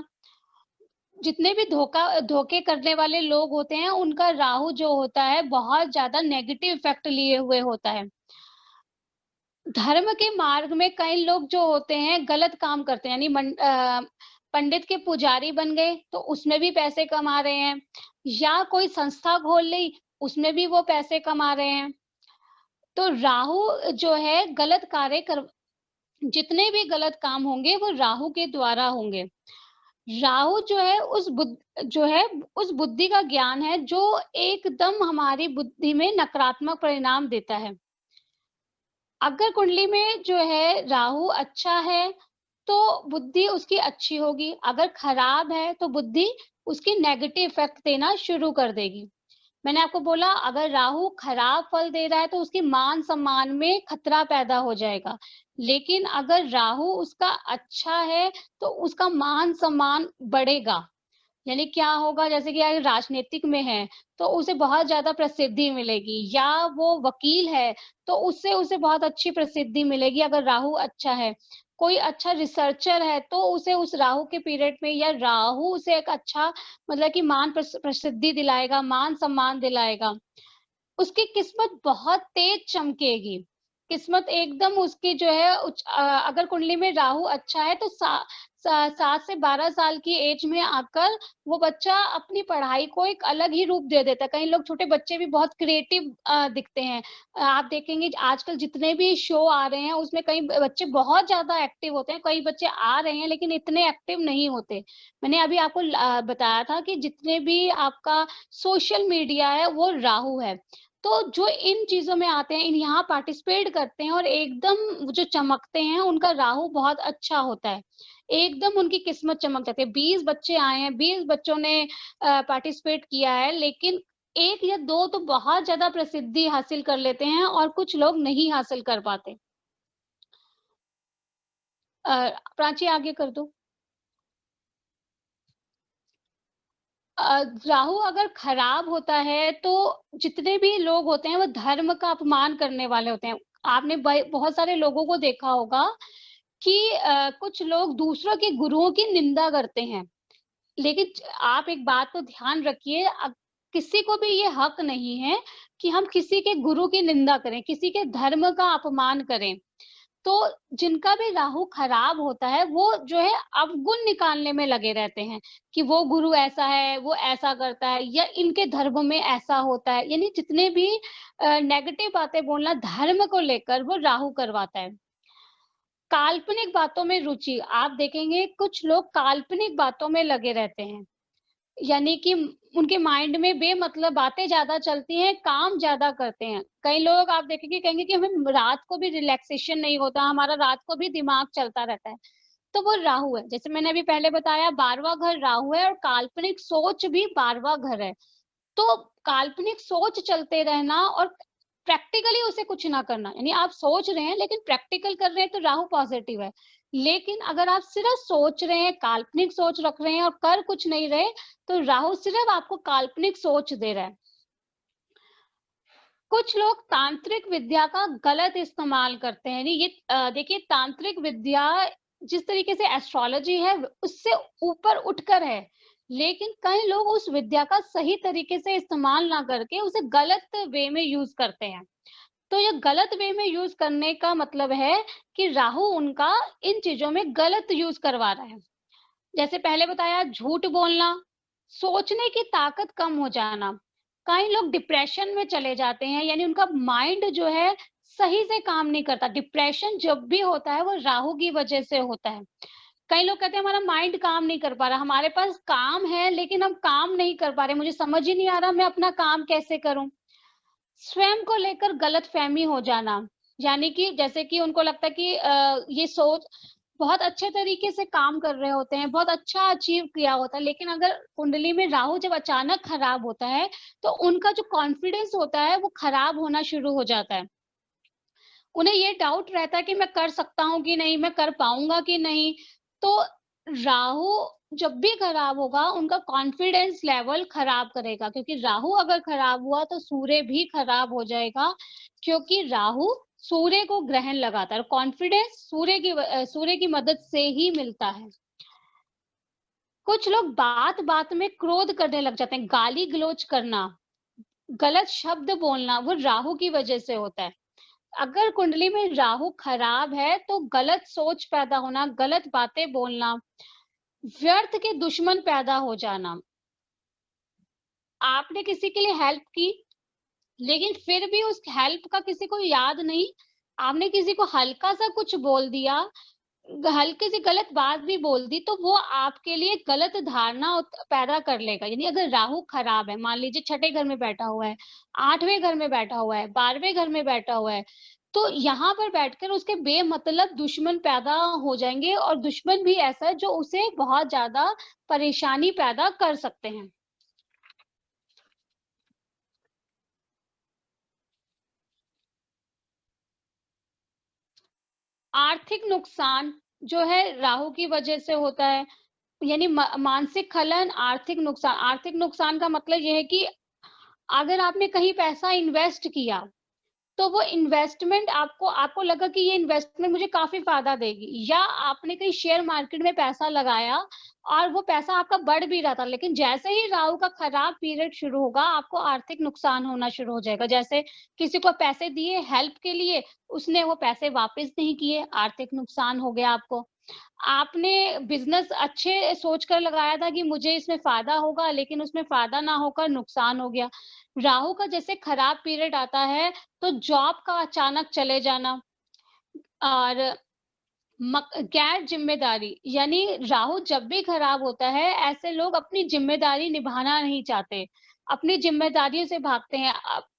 जितने भी धोखे करने वाले लोग होते हैं, उनका राहु जो होता है बहुत ज़्यादा नेगेटिव इफ़ेक्ट लिए हुए होता है। धर्म के मार्ग में कई लोग जो होते हैं गलत काम करते हैं, यानी पंडित के पुजारी बन गए तो उसमें भी पैसे कमा रहे हैं, या कोई संस्था खोल ली उसमें भी वो पैसे कमा रहे हैं। तो राहु जो है गलत कार्य कर जितने भी गलत काम होंगे वो राहु के द्वारा होंगे। राहु जो है उस बुद्धि का ज्ञान है जो एकदम हमारी बुद्धि में नकारात्मक परिणाम देता है। अगर कुंडली में जो है राहु अच्छा है, तो बुद्धि उसकी अच्छी होगी, अगर खराब है तो बुद्धि उसकी नेगेटिव इफेक्ट देना शुरू कर देगी। मैंने आपको बोला अगर राहु खराब फल दे रहा है तो उसकी मान-सम्मान में खतरा पैदा हो जाएगा। लेकिन अगर राहु उसका अच्छा है तो उसका मान-सम्मान बढ़ेगा। यानी क्या होगा जैसे कि अगर राजनीतिक में है, तो उसे बहुत ज़्यादा प्रसिद्धि मिलेगी या वो वकील है, तो उससे उसे बहुत अच्छी प्रसिद्धि मिलेगी अगर राहु अच्छा है। कोई अच्छा रिसर्चर है, तो उसे उस राहु के पीरियड में या राहु उसे एक अच्छा मतलब कि मान प्रसिद्धि दिलाएगा, मान-सम्मान दिलाएगा। उसकी किस्मत बहुत तेज चमकेगी। किस्मत एकदम उसकी जो है अगर कुंडली में राहु अच्छा है तो 7 से 12 साल की एज में आकर वो बच्चा अपनी पढ़ाई को एक अलग ही रूप दे देता है। कई लोग छोटे बच्चे भी बहुत क्रिएटिव दिखते हैं। आप देखेंगे आजकल जितने भी शो आ रहे हैं उसमें कई बच्चे बहुत ज़्यादा एक्टिव होते हैं। कई बच्चे आ रहे हैं लेकिन इतने एक्टिव नहीं होते। मैंने अभी आपको बताया था कि जितने भी आपका सोशल मीडिया है वो राहु है। तो जो इन चीज़ों में आते हैं, इन यहाँ पार्टिसिपेट करते हैं और एकदम वो जो चमकते हैं, उनका राहु बहुत अच्छा होता है। एकदम उनकी किस्मत चमक जाती है। 20 बच्चे आए हैं, 20 बच्चों ने पार्टिसिपेट किया है, लेकिन 1 या 2 तो बहुत ज़्यादा प्रसिद्धि हासिल कर लेते हैं और कुछ लोग नहीं हासिल कर पाते। प्राची आगे कर दो। राहु अगर खराब होता है तो जितने भी लोग होते हैं वो धर्म का अपमान करने वाले होते हैं। आपने बहुत सारे लोगों को देखा होगा कि कुछ लोग दूसरों के गुरुओं की निंदा करते हैं। लेकिन आप एक बात को ध्यान रखिए किसी को भी ये हक नहीं है कि हम किसी के गुरु की निंदा करें, किसी के धर्म का अपमान करें। तो जिनका भी राहु खराब होता है, वो जो है अवगुण निकालने में लगे रहते हैं, कि वो गुरु ऐसा है, वो ऐसा करता है या इनके धर्म में ऐसा होता है। यानी जितने भी नेगेटिव बातें बोलना धर्म को लेकर वो राहु करवाता है। काल्पनिक बातों में रुचि, आप देखेंगे कुछ लोग काल्पनिक बातों में लगे रहते हैं। यानी कि उनके माइंड में बेमतलब बातें ज़्यादा चलती हैं, काम ज़्यादा करते हैं। कई लोग आप देखेंगे कहेंगे कि हमें रात को भी रिलैक्सेशन नहीं होता, हमारा रात को भी दिमाग चलता रहता है। तो वो राहु है। जैसे मैंने अभी पहले बताया 12वां घर राहु है और काल्पनिक सोच भी 12वां घर है। तो काल्पनिक सोच चलते रहना और प्रैक्टिकली उसे कुछ ना करना, यानी आप सोच रहे हैं लेकिन प्रैक्टिकल कर रहे हैं तो राहु पॉजिटिव है। लेकिन अगर आप सिर्फ सोच रहे हैं, काल्पनिक सोच रख रहे हैं और कर कुछ नहीं रहे, तो राहु सिर्फ आपको काल्पनिक सोच दे रहा है। कुछ लोग तांत्रिक विद्या का गलत इस्तेमाल करते हैं। ये देखिए तांत्रिक विद्या जिस तरीके से एस्ट्रोलॉजी है उससे ऊपर उठकर है, लेकिन कई लोग उस विद्या का सही तरीके से इस्तेमाल ना करके उसे गलत वे में यूज करते हैं। तो ये गलत वे में यूज करने का मतलब है कि राहु उनका इन चीजों में गलत यूज करवा रहा है। जैसे पहले बताया झूठ बोलना, सोचने की ताकत कम हो जाना। कई लोग डिप्रेशन में चले जाते हैं, यानी उनका माइंड जो है सही से काम नहीं करता। डिप्रेशन जब भी होता है वो राहु की वजह से होता है। कई लोग कहते हैं हमारा माइंड काम नहीं कर पा रहा, हमारे पास काम है लेकिन हम काम नहीं कर पा रहे, मुझे समझ ही नहीं आ रहा मैं अपना काम कैसे करूं। स्वयं को लेकर गलतफहमी हो जाना, यानी कि जैसे कि उनको लगता है कि ये सोच बहुत अच्छे तरीके से काम कर रहे होते हैं, बहुत अच्छा अचीव किया होता है, लेकिन अगर कुंडली में राहु जब अचानक खराब होता है, तो उनका जो कॉन्फिडेंस होता है वो खराब होना शुरू हो जाता है। उन्हें ये डाउट रहता है कि मैं कर सकता हूँ कि नहीं, मैं कर पाऊँगा कि नहीं। तो राहु जब भी खराब होगा, उनका कॉन्फिडेंस लेवल खराब करेगा, क्योंकि राहु अगर खराब हुआ तो सूर्य भी खराब हो जाएगा, क्योंकि राहु सूर्य को ग्रहण लगाता है और कॉन्फिडेंस सूर्य की मदद से ही मिलता है। कुछ लोग बात-बात में क्रोध करने लग जाते हैं, गाली-गलौज करना, गलत शब्द बोलना, वो राहु की वजह से होता है। अगर कुंडली में राहु खराब है तो गलत सोच पैदा होना, गलत बातें बोलना, व्यर्थ के दुश्मन पैदा हो जाना। आपने किसी के लिए हेल्प की, लेकिन फिर भी उस हेल्प का किसी को याद नहीं, आपने किसी को हल्का सा कुछ बोल दिया, हल्की सी गलत बात भी बोल दी, तो वो आपके लिए गलत धारणा पैदा कर लेगा। यानी अगर राहु खराब है, मान लीजिए छठे घर में बैठा हुआ है, 8वें घर में बैठा हुआ है, 12वें घर में बैठा हुआ है, तो यहाँ पर बैठकर उसके बेमतलब दुश्मन पैदा हो जाएंगे, और दुश्मन भी ऐसा है जो उसे बहुत ज्यादा परेशानी पैदा कर सकते हैं। आर्थिक नुकसान जो है राहु की वजह से होता है, यानी मानसिक खलन, आर्थिक नुकसान का मतलब ये है कि अगर आपने कहीं पैसा इन्वेस्ट किया, तो वो इन्वेस्टमेंट आपको आपको लगा कि ये इन्वेस्टमेंट मुझे काफ़ी फ़ायदा देगी, या आपने कहीं शेयर मार्केट में पैसा लगाया और वो पैसा आपका बढ़ भी रहा था, लेकिन जैसे ही राहु का खराब पीरियड शुरू होगा, आपको आर्थिक नुकसान होना शुरू हो जाएगा। जैसे किसी को पैसे दिए हेल्प के लिए, उसने वो पैसे वापस नहीं किए, आर्थिक नुकसान हो गया आपको। आपने बिज़नेस अच्छे सोच कर लगाया था कि मुझे इसमें फ़ायदा होगा, लेकिन उसमें फ़ायदा ना होकर नुकसान हो गया। राहु का जैसे खराब पीरियड आता है, तो जॉब का अचानक चले जाना, और गैर जिम्मेदारी, यानी राहु जब भी खराब होता है, ऐसे लोग अपनी जिम्मेदारी निभाना नहीं चाहते, अपनी जिम्मेदारियों से भागते हैं।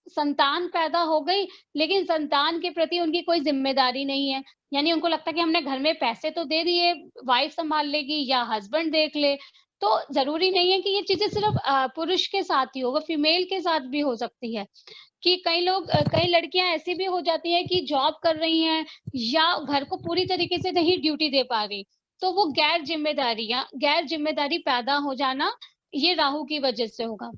संतान पैदा हो गई, लेकिन संतान के प्रति उनकी कोई जिम्मेदारी नहीं है, यानी उनको लगता है कि हमने घर में पैसे तो दे दिए, वाइफ संभाल लेगी या हस्बैंड देख ले। तो जरूरी नहीं है कि ये चीजें सिर्फ पुरुष के साथ ही हो, वो फीमेल के साथ भी हो सकती है। कि कई लड़कियां ऐसी भी हो जाती हैं कि जॉब कर रही हैं या घर को पूरी तरीके से नहीं ड्यूटी दे पा रही, तो वो गैर जिम्मेदारी पैदा हो जाना, ये राहु की वजह से होगा।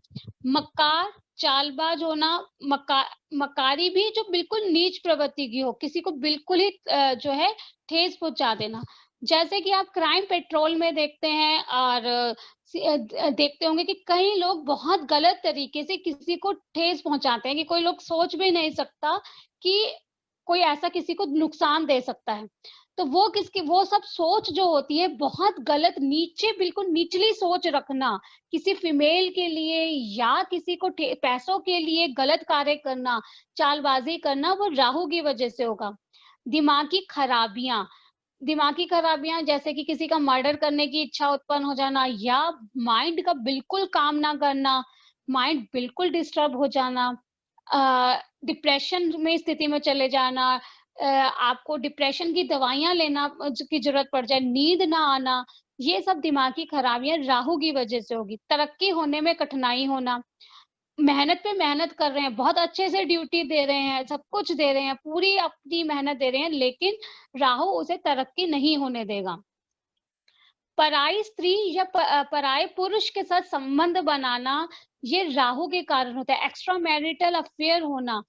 मक्कार, चालबाज होना, मक्का मक्कारी भी जो बिल्कुल नीच प्रवृत्ति की हो, किसी को बिल्कुल ही जो है ठेस पहुंचा देना। जैसे कि आप क्राइम पेट्रोल में देखते हैं, और देखते होंगे कि कई लोग बहुत गलत तरीके से किसी को ठेस पहुंचाते हैं, कि कोई लोग सोच भी नहीं सकता कि कोई ऐसा किसी को नुकसान दे सकता है। तो वो सब सोच जो होती है बहुत गलत, बिल्कुल निचली सोच रखना, किसी फीमेल के लिए या किसी को पैसों के लिए गलत कार्य करना, चालबाजी करना, वो राहु की वजह से होगा। दिमागी खराबियां दिमागी खराबियां जैसे कि किसी का मर्डर करने की इच्छा उत्पन्न हो जाना, या माइंड का बिल्कुल काम ना करना, माइंड बिल्कुल डिस्टर्ब हो जाना, डिप्रेशन में स्थिति में चले जाना, आपको डिप्रेशन की दवाइयां लेना की जरूरत पड़ जाए, नींद ना आना, ये सब दिमागी खराबियां राहु की वजह से होगी। तरक्की होने में कठिनाई होना, मेहनत पे मेहनत कर रहे हैं, बहुत अच्छे से ड्यूटी दे रहे हैं, सब कुछ दे रहे हैं, पूरी अपनी मेहनत दे रहे हैं, लेकिन राहु उसे तरक्की नहीं होने देगा। पराई स्त्री या पराये पुरुष के साथ संबंध बनाना, ये राहु के कारण होता है। एक्स्ट्रा मैरिटल अफेयर होना,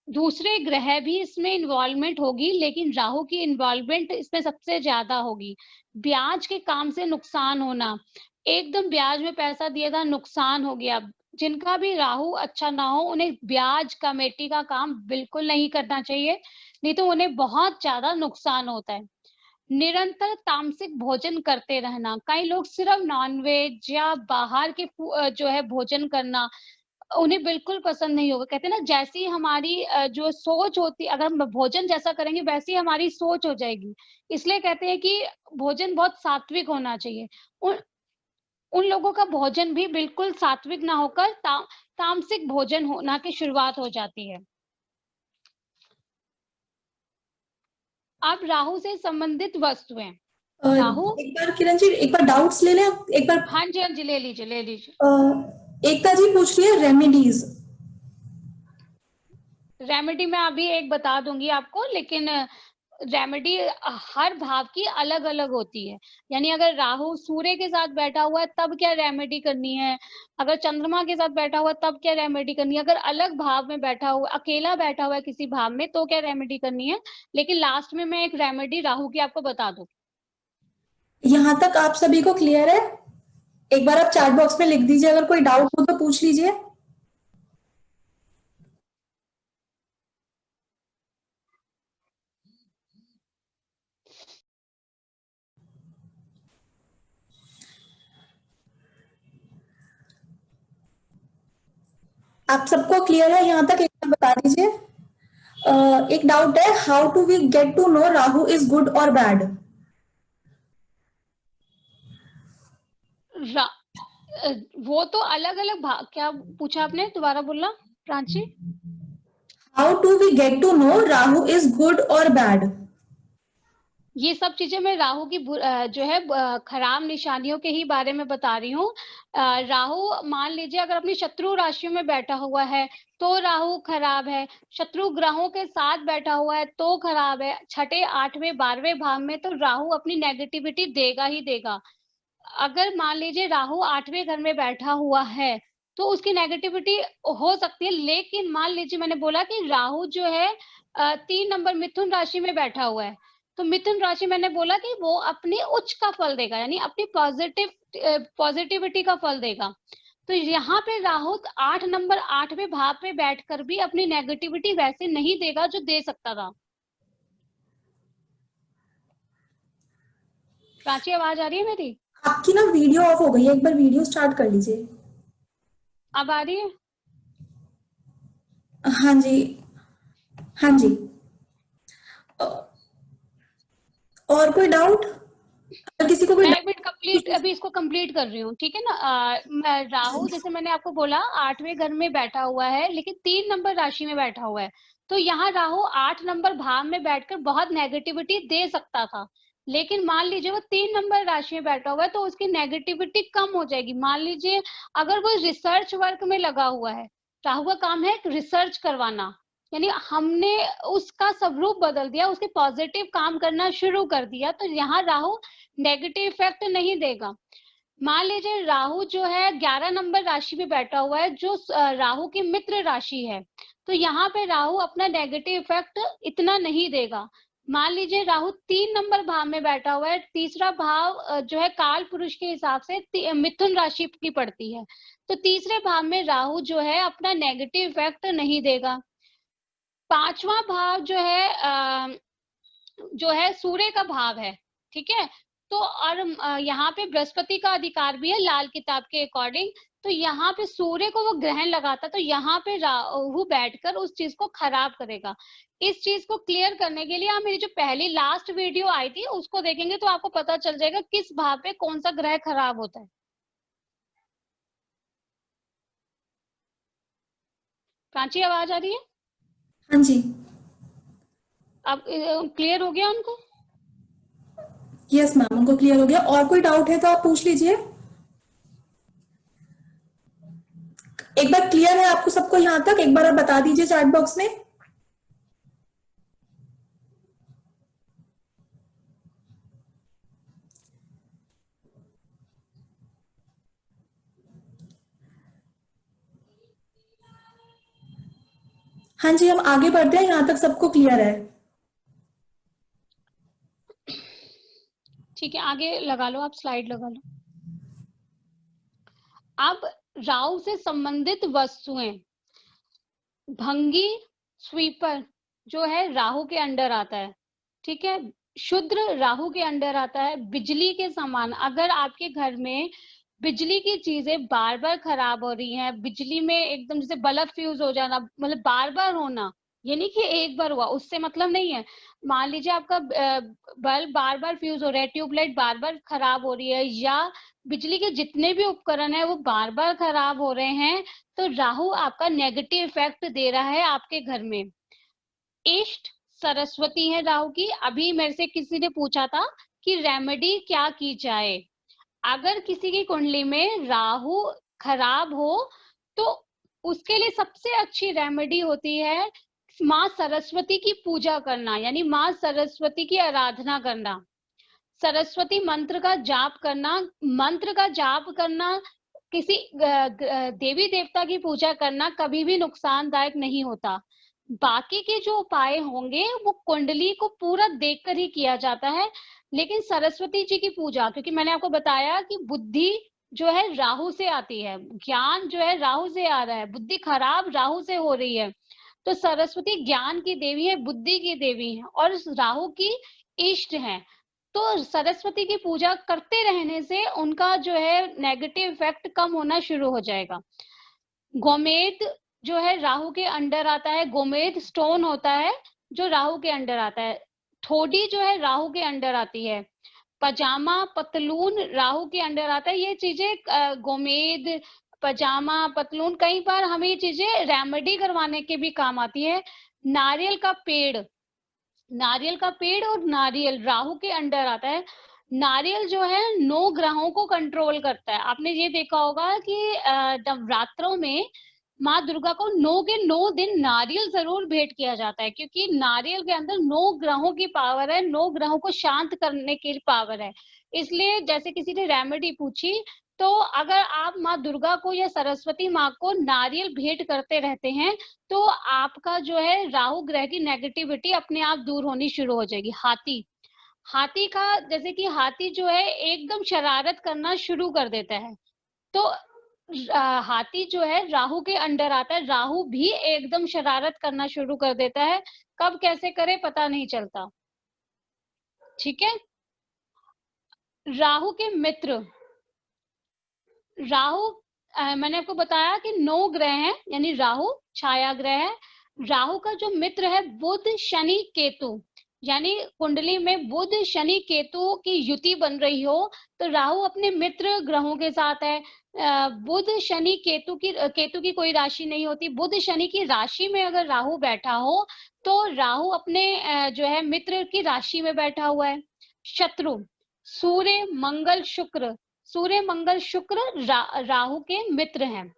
दूसरे ग्रह भी इसमें इन्वॉल्वमेंट होगी, लेकिन राहु की इन्वॉल्वमेंट इसमें सबसे ज्यादा होगी। ब्याज के काम से नुकसान होना, एकदम ब्याज में पैसा दिया था, नुकसान हो गया। जिनका भी राहु अच्छा ना हो, उन्हें ब्याज कमेटी का काम बिल्कुल नहीं करना चाहिए, नहीं तो उन्हें बहुत ज्यादा नुकसान होता है। निरंतर तामसिक भोजन करते रहना, कई लोग सिर्फ नॉनवेज या बाहर के जो है भोजन करना, उन्हें बिल्कुल पसंद नहीं होगा। कहते हैं ना, जैसी हमारी जो सोच होती, अगर हम भोजन जैसा करेंगे वैसी हमारी सोच हो जाएगी। इसलिए कहते हैं कि भोजन बहुत सात्विक होना चाहिए। उन उन लोगों का भोजन भी बिल्कुल सात्विक ना होकर तामसिक भोजन होना की शुरुआत हो जाती है। अब राहु से संबंधित वस्तुएं, राहु, एक बार किरण जी, एक बार डाउट्स ले लें एक बार। हाँ जी, हाँ जी, ले लीजिए, ले लीजिए। एकता जी पूछ रही है रेमेडीज। रेमेडी मैं अभी एक बता दूंगी आपको, लेकिन रेमेडी हर भाव की अलग अलग होती है। यानी अगर राहु सूर्य के साथ बैठा हुआ है तब क्या रेमेडी करनी है, अगर चंद्रमा के साथ बैठा हुआ है तब क्या रेमेडी करनी है, अगर अलग भाव में बैठा हुआ, अकेला बैठा हुआ है किसी भाव में, तो क्या रेमेडी करनी है। लेकिन लास्ट में मैं एक रेमेडी राहु की आपको बता दूं। यहाँ तक आप सभी को क्लियर है? एक बार आप चैट बॉक्स में लिख दीजिए, अगर कोई डाउट हो तो पूछ लीजिए। आप सबको क्लियर है यहाँ तक? बता दीजिए। एक डाउट है, how to we get to know Rahu is good और बैड? वो तो अलग अलग भाग, क्या पूछा आपने, दोबारा बोलना Prachi. How to we get to know Rahu is good और बैड? ये सब चीजें मैं राहु की जो है खराब निशानियों के ही बारे में बता रही हूँ। राहु मान लीजिए अगर अपनी शत्रु राशियों में बैठा हुआ है तो राहु खराब है, शत्रु ग्रहों के साथ बैठा हुआ है तो खराब है, छठे, आठवें, 12वें भाव में तो राहु अपनी नेगेटिविटी देगा ही देगा। अगर मान लीजिए राहु 8वें घर में बैठा हुआ है तो उसकी नेगेटिविटी हो सकती है, लेकिन मान लीजिए मैंने बोला कि राहु जो है 3 नंबर मिथुन राशि में बैठा हुआ है, तो मिथुन राशि मैंने बोला कि वो अपनी उच्च का फल देगा, यानी अपनी पॉजिटिविटी का फल देगा। तो यहाँ पे राहु 8 नंबर 8वें भाव पे बैठकर भी अपनी नेगेटिविटी वैसे नहीं देगा जो दे सकता था। प्राची आवाज आ रही है मेरी? आपकी ना वीडियो ऑफ हो गई है, एक बार वीडियो स्टार्ट कर लीजिए। अब आ रही है? हाँ जी, हाँ जी। और कोई डाउट, अगर किसी को कोई मैं अभी इसको कंप्लीट कर रही हूँ, ठीक है ना। राहु जैसे मैंने आपको बोला 8वें घर में बैठा हुआ है, लेकिन 3 नंबर राशि में बैठा हुआ है, तो यहाँ राहु 8 नंबर भाव में बैठकर बहुत नेगेटिविटी दे सकता था, लेकिन मान लीजिए वो 3 नंबर राशि में बैठा हुआ है तो उसकी नेगेटिविटी कम हो जाएगी। मान लीजिए अगर वो रिसर्च वर्क में लगा हुआ है, राहु का काम है रिसर्च करवाना, यानी हमने उसका स्वरूप बदल दिया, उसके पॉजिटिव काम करना शुरू कर दिया, तो यहाँ राहु नेगेटिव इफेक्ट नहीं देगा। मान लीजिए राहु जो है 11 नंबर राशि में बैठा हुआ है, जो राहु की मित्र राशि है, तो यहाँ पे राहु अपना नेगेटिव इफेक्ट इतना नहीं देगा। मान लीजिए राहु 3 नंबर भाव में बैठा हुआ है, तीसरा भाव जो है काल पुरुष के हिसाब से मिथुन राशि की पड़ती है, तो तीसरे भाव में राहु जो है अपना नेगेटिव इफेक्ट नहीं देगा। 5वां भाव जो है सूर्य का भाव है, ठीक है, तो और यहाँ पे बृहस्पति का अधिकार भी है लाल किताब के अकॉर्डिंग, तो यहाँ पे सूर्य को वो ग्रहण लगाता, तो यहाँ पे राहु बैठकर उस चीज को खराब करेगा। इस चीज को क्लियर करने के लिए आप मेरी जो पहली लास्ट वीडियो आई थी उसको देखेंगे तो आपको पता चल जाएगा किस भाव पे कौन सा ग्रह खराब होता है। प्राची आवाज आ रही है? हाँ जी, अब क्लियर हो गया उनको? यस मैम, उनको क्लियर हो गया। और कोई डाउट है तो आप पूछ लीजिए। एक बार क्लियर है आपको सबको यहाँ तक, एक बार आप बता दीजिए चैट बॉक्स में। हाँ जी, हम आगे बढ़ते हैं, यहाँ तक सबको क्लियर है। ठीक है, आगे लगा लो, आप स्लाइड लगा लो। अब राहु से संबंधित वस्तुएं, भंगी, स्वीपर जो है राहु के अंडर आता है, ठीक है, शुद्र राहु के अंडर आता है। बिजली के समान अगर आपके घर में बिजली की चीजें बार बार खराब हो रही हैं, बिजली में एकदम जैसे बल्ब फ्यूज हो जाना, मतलब बार बार होना, ये नहीं कि एक बार हुआ उससे मतलब नहीं है। मान लीजिए आपका बल्ब बार बार फ्यूज हो रहा है, ट्यूबलाइट बार बार खराब हो रही है, या बिजली के जितने भी उपकरण है वो बार बार खराब हो रहे हैं, तो राहु आपका नेगेटिव इफेक्ट दे रहा है आपके घर में। इष्ट सरस्वती है राहु की। अभी मेरे से किसी ने पूछा था कि रेमेडी क्या की जाए। अगर किसी की कुंडली में राहु खराब हो तो उसके लिए सबसे अच्छी रेमेडी होती है माँ सरस्वती की पूजा करना, यानी माँ सरस्वती की आराधना करना, सरस्वती मंत्र का जाप करना। मंत्र का जाप करना, किसी देवी देवता की पूजा करना कभी भी नुकसानदायक नहीं होता। बाकी के जो उपाय होंगे वो कुंडली को पूरा देखकर ही किया जाता है, लेकिन सरस्वती जी की पूजा, क्योंकि मैंने आपको बताया कि बुद्धि जो है राहु से आती है, ज्ञान जो है राहु से आ रहा है, बुद्धि खराब राहु से हो रही है, तो सरस्वती ज्ञान की देवी है, बुद्धि की देवी है और राहु की इष्ट है। तो सरस्वती की पूजा करते रहने से उनका जो है नेगेटिव इफेक्ट कम होना शुरू हो जाएगा। गोमेद जो है राहु के अंडर आता है। गोमेद स्टोन होता है जो राहु के अंडर आता है। ठोडी जो है राहु के अंडर आती है। पजामा पतलून राहु के अंडर आता है। ये चीजें गोमेद, पजामा, पतलून, कई बार हमें ये चीजें रेमेडी करवाने के भी काम आती है। नारियल का पेड़, नारियल का पेड़ और नारियल राहु के अंडर आता है। नारियल जो है 9 ग्रहों को कंट्रोल करता है। आपने ये देखा होगा कि नवरात्रों में माँ दुर्गा को 9 के 9 दिन नारियल जरूर भेंट किया जाता है, क्योंकि नारियल के अंदर 9 ग्रहों की पावर है, 9 ग्रहों को शांत करने की पावर है। इसलिए जैसे किसी ने रेमेडी पूछी, तो अगर आप माँ दुर्गा को या सरस्वती माँ को नारियल भेंट करते रहते हैं, तो आपका जो है राहु ग्रह की नेगेटिविटी अपने आप दूर होनी शुरू हो जाएगी। हाथी, हाथी का, जैसे कि हाथी जो है एकदम शरारत करना शुरू कर देता है, तो हाथी जो है राहु के अंडर आता है। राहु भी एकदम शरारत करना शुरू कर देता है, कब कैसे करे पता नहीं चलता। ठीक है। राहु के मित्र, राहु मैंने आपको बताया कि 9 ग्रह हैं, यानी राहु छाया ग्रह है। राहु का जो मित्र है बुध शनि केतु, यानी कुंडली में बुध शनि केतु की युति बन रही हो तो राहु अपने मित्र ग्रहों के साथ है। बुध शनि केतु की कोई राशि नहीं होती। बुध शनि की राशि में अगर राहु बैठा हो तो राहु अपने जो है मित्र की राशि में बैठा हुआ है। शत्रु, सूर्य मंगल शुक्र, सूर्य मंगल शुक्र राहु के मित्र हैं,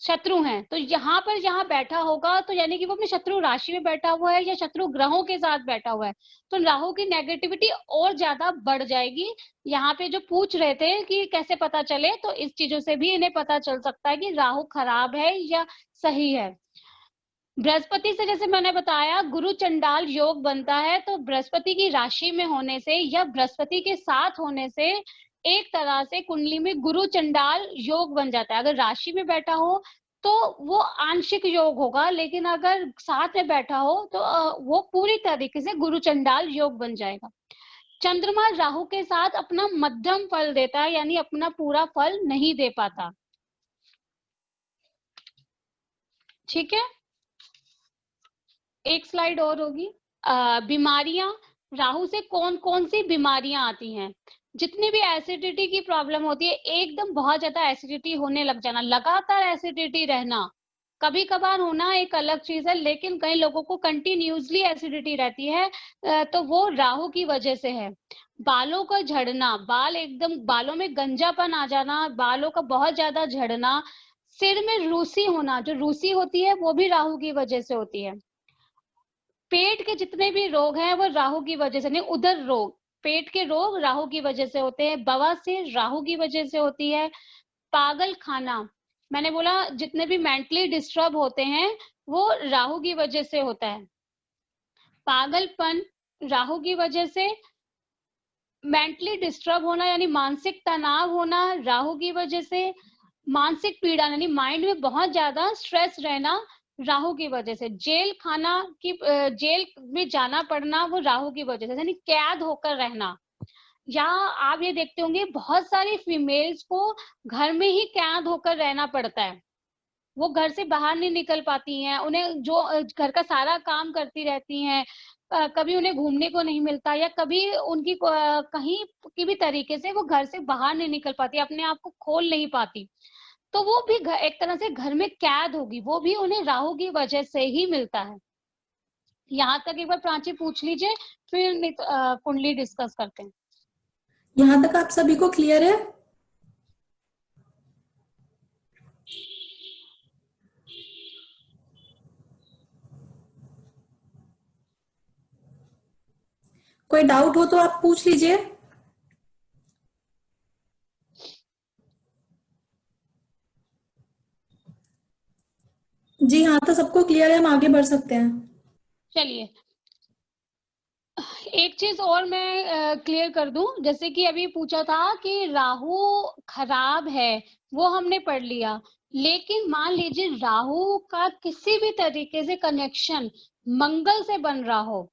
शत्रु हैं। तो यहाँ पर जहाँ बैठा होगा तो यानी कि वो अपने शत्रु राशि में बैठा हुआ है या शत्रु ग्रहों के साथ बैठा हुआ है, तो राहु की नेगेटिविटी और ज्यादा बढ़ जाएगी। यहाँ पे जो पूछ रहे थे कि कैसे पता चले, तो इस चीजों से भी इन्हें पता चल सकता है कि राहु खराब है या सही है। बृहस्पति से, जैसे मैंने बताया, गुरु चंडाल योग बनता है, तो बृहस्पति की राशि में होने से या बृहस्पति के साथ होने से एक तरह से कुंडली में गुरु चंडाल योग बन जाता है। अगर राशि में बैठा हो तो वो आंशिक योग होगा, लेकिन अगर साथ में बैठा हो तो वो पूरी तरीके से गुरु चंडाल योग बन जाएगा। चंद्रमा राहु के साथ अपना मध्यम फल देता है, यानी अपना पूरा फल नहीं दे पाता। ठीक है, एक स्लाइड और होगी। बीमारियां, राहु से कौन कौन सी बीमारियां आती हैं? जितनी भी एसिडिटी की प्रॉब्लम होती है, एकदम बहुत ज्यादा एसिडिटी होने लग जाना, लगातार एसिडिटी रहना, कभी कभार होना एक अलग चीज है, लेकिन कई लोगों को कंटिन्यूसली एसिडिटी रहती है, तो वो राहु की वजह से है। बालों का झड़ना, बाल एकदम, बालों में गंजापन आ जाना, बालों का बहुत ज्यादा झड़ना, सिर में रूसी होना, जो रूसी होती है वो भी राहु की वजह से होती है। पेट के जितने भी रोग हैं वो राहु की वजह से, नहीं, उदर रोग, पेट के रोग राहु की वजह से होते हैं। बवासीर राहु की वजह से होती है। पागल खाना, मैंने बोला जितने भी मेंटली डिस्टर्ब होते हैं वो राहु की वजह से होता है। पागलपन राहु की वजह से। मेंटली डिस्टर्ब होना यानी मानसिक तनाव होना राहु की वजह से। मानसिक पीड़ा यानी माइंड में बहुत ज्यादा स्ट्रेस रहना राहु की वजह से। जेल खाना की, जेल में जाना पड़ना वो राहु की वजह से, यानी कैद होकर रहना। या आप ये देखते होंगे बहुत सारी फीमेल्स को घर में ही कैद होकर रहना पड़ता है, वो घर से बाहर नहीं निकल पाती हैं, उन्हें जो घर का सारा काम करती रहती हैं, कभी उन्हें घूमने को नहीं मिलता, या कभी उनकी कहीं की भी तरीके से वो घर से बाहर नहीं निकल पाती, अपने आप को खोल नहीं पाती, तो वो भी एक तरह से घर में कैद होगी, वो भी उन्हें राहु की वजह से ही मिलता है। यहाँ तक एक बार प्राची पूछ लीजिए, फिर कुंडली डिस्कस करते हैं। यहाँ तक आप सभी को क्लियर है? कोई डाउट हो तो आप पूछ लीजिए। जी हाँ, तो सबको क्लियर है, हम आगे बढ़ सकते हैं। चलिए, एक चीज और मैं क्लियर कर दूं, जैसे कि अभी पूछा था कि राहु खराब है, वो हमने पढ़ लिया, लेकिन मान लीजिए राहु का किसी भी तरीके से कनेक्शन मंगल से बन रहा हो,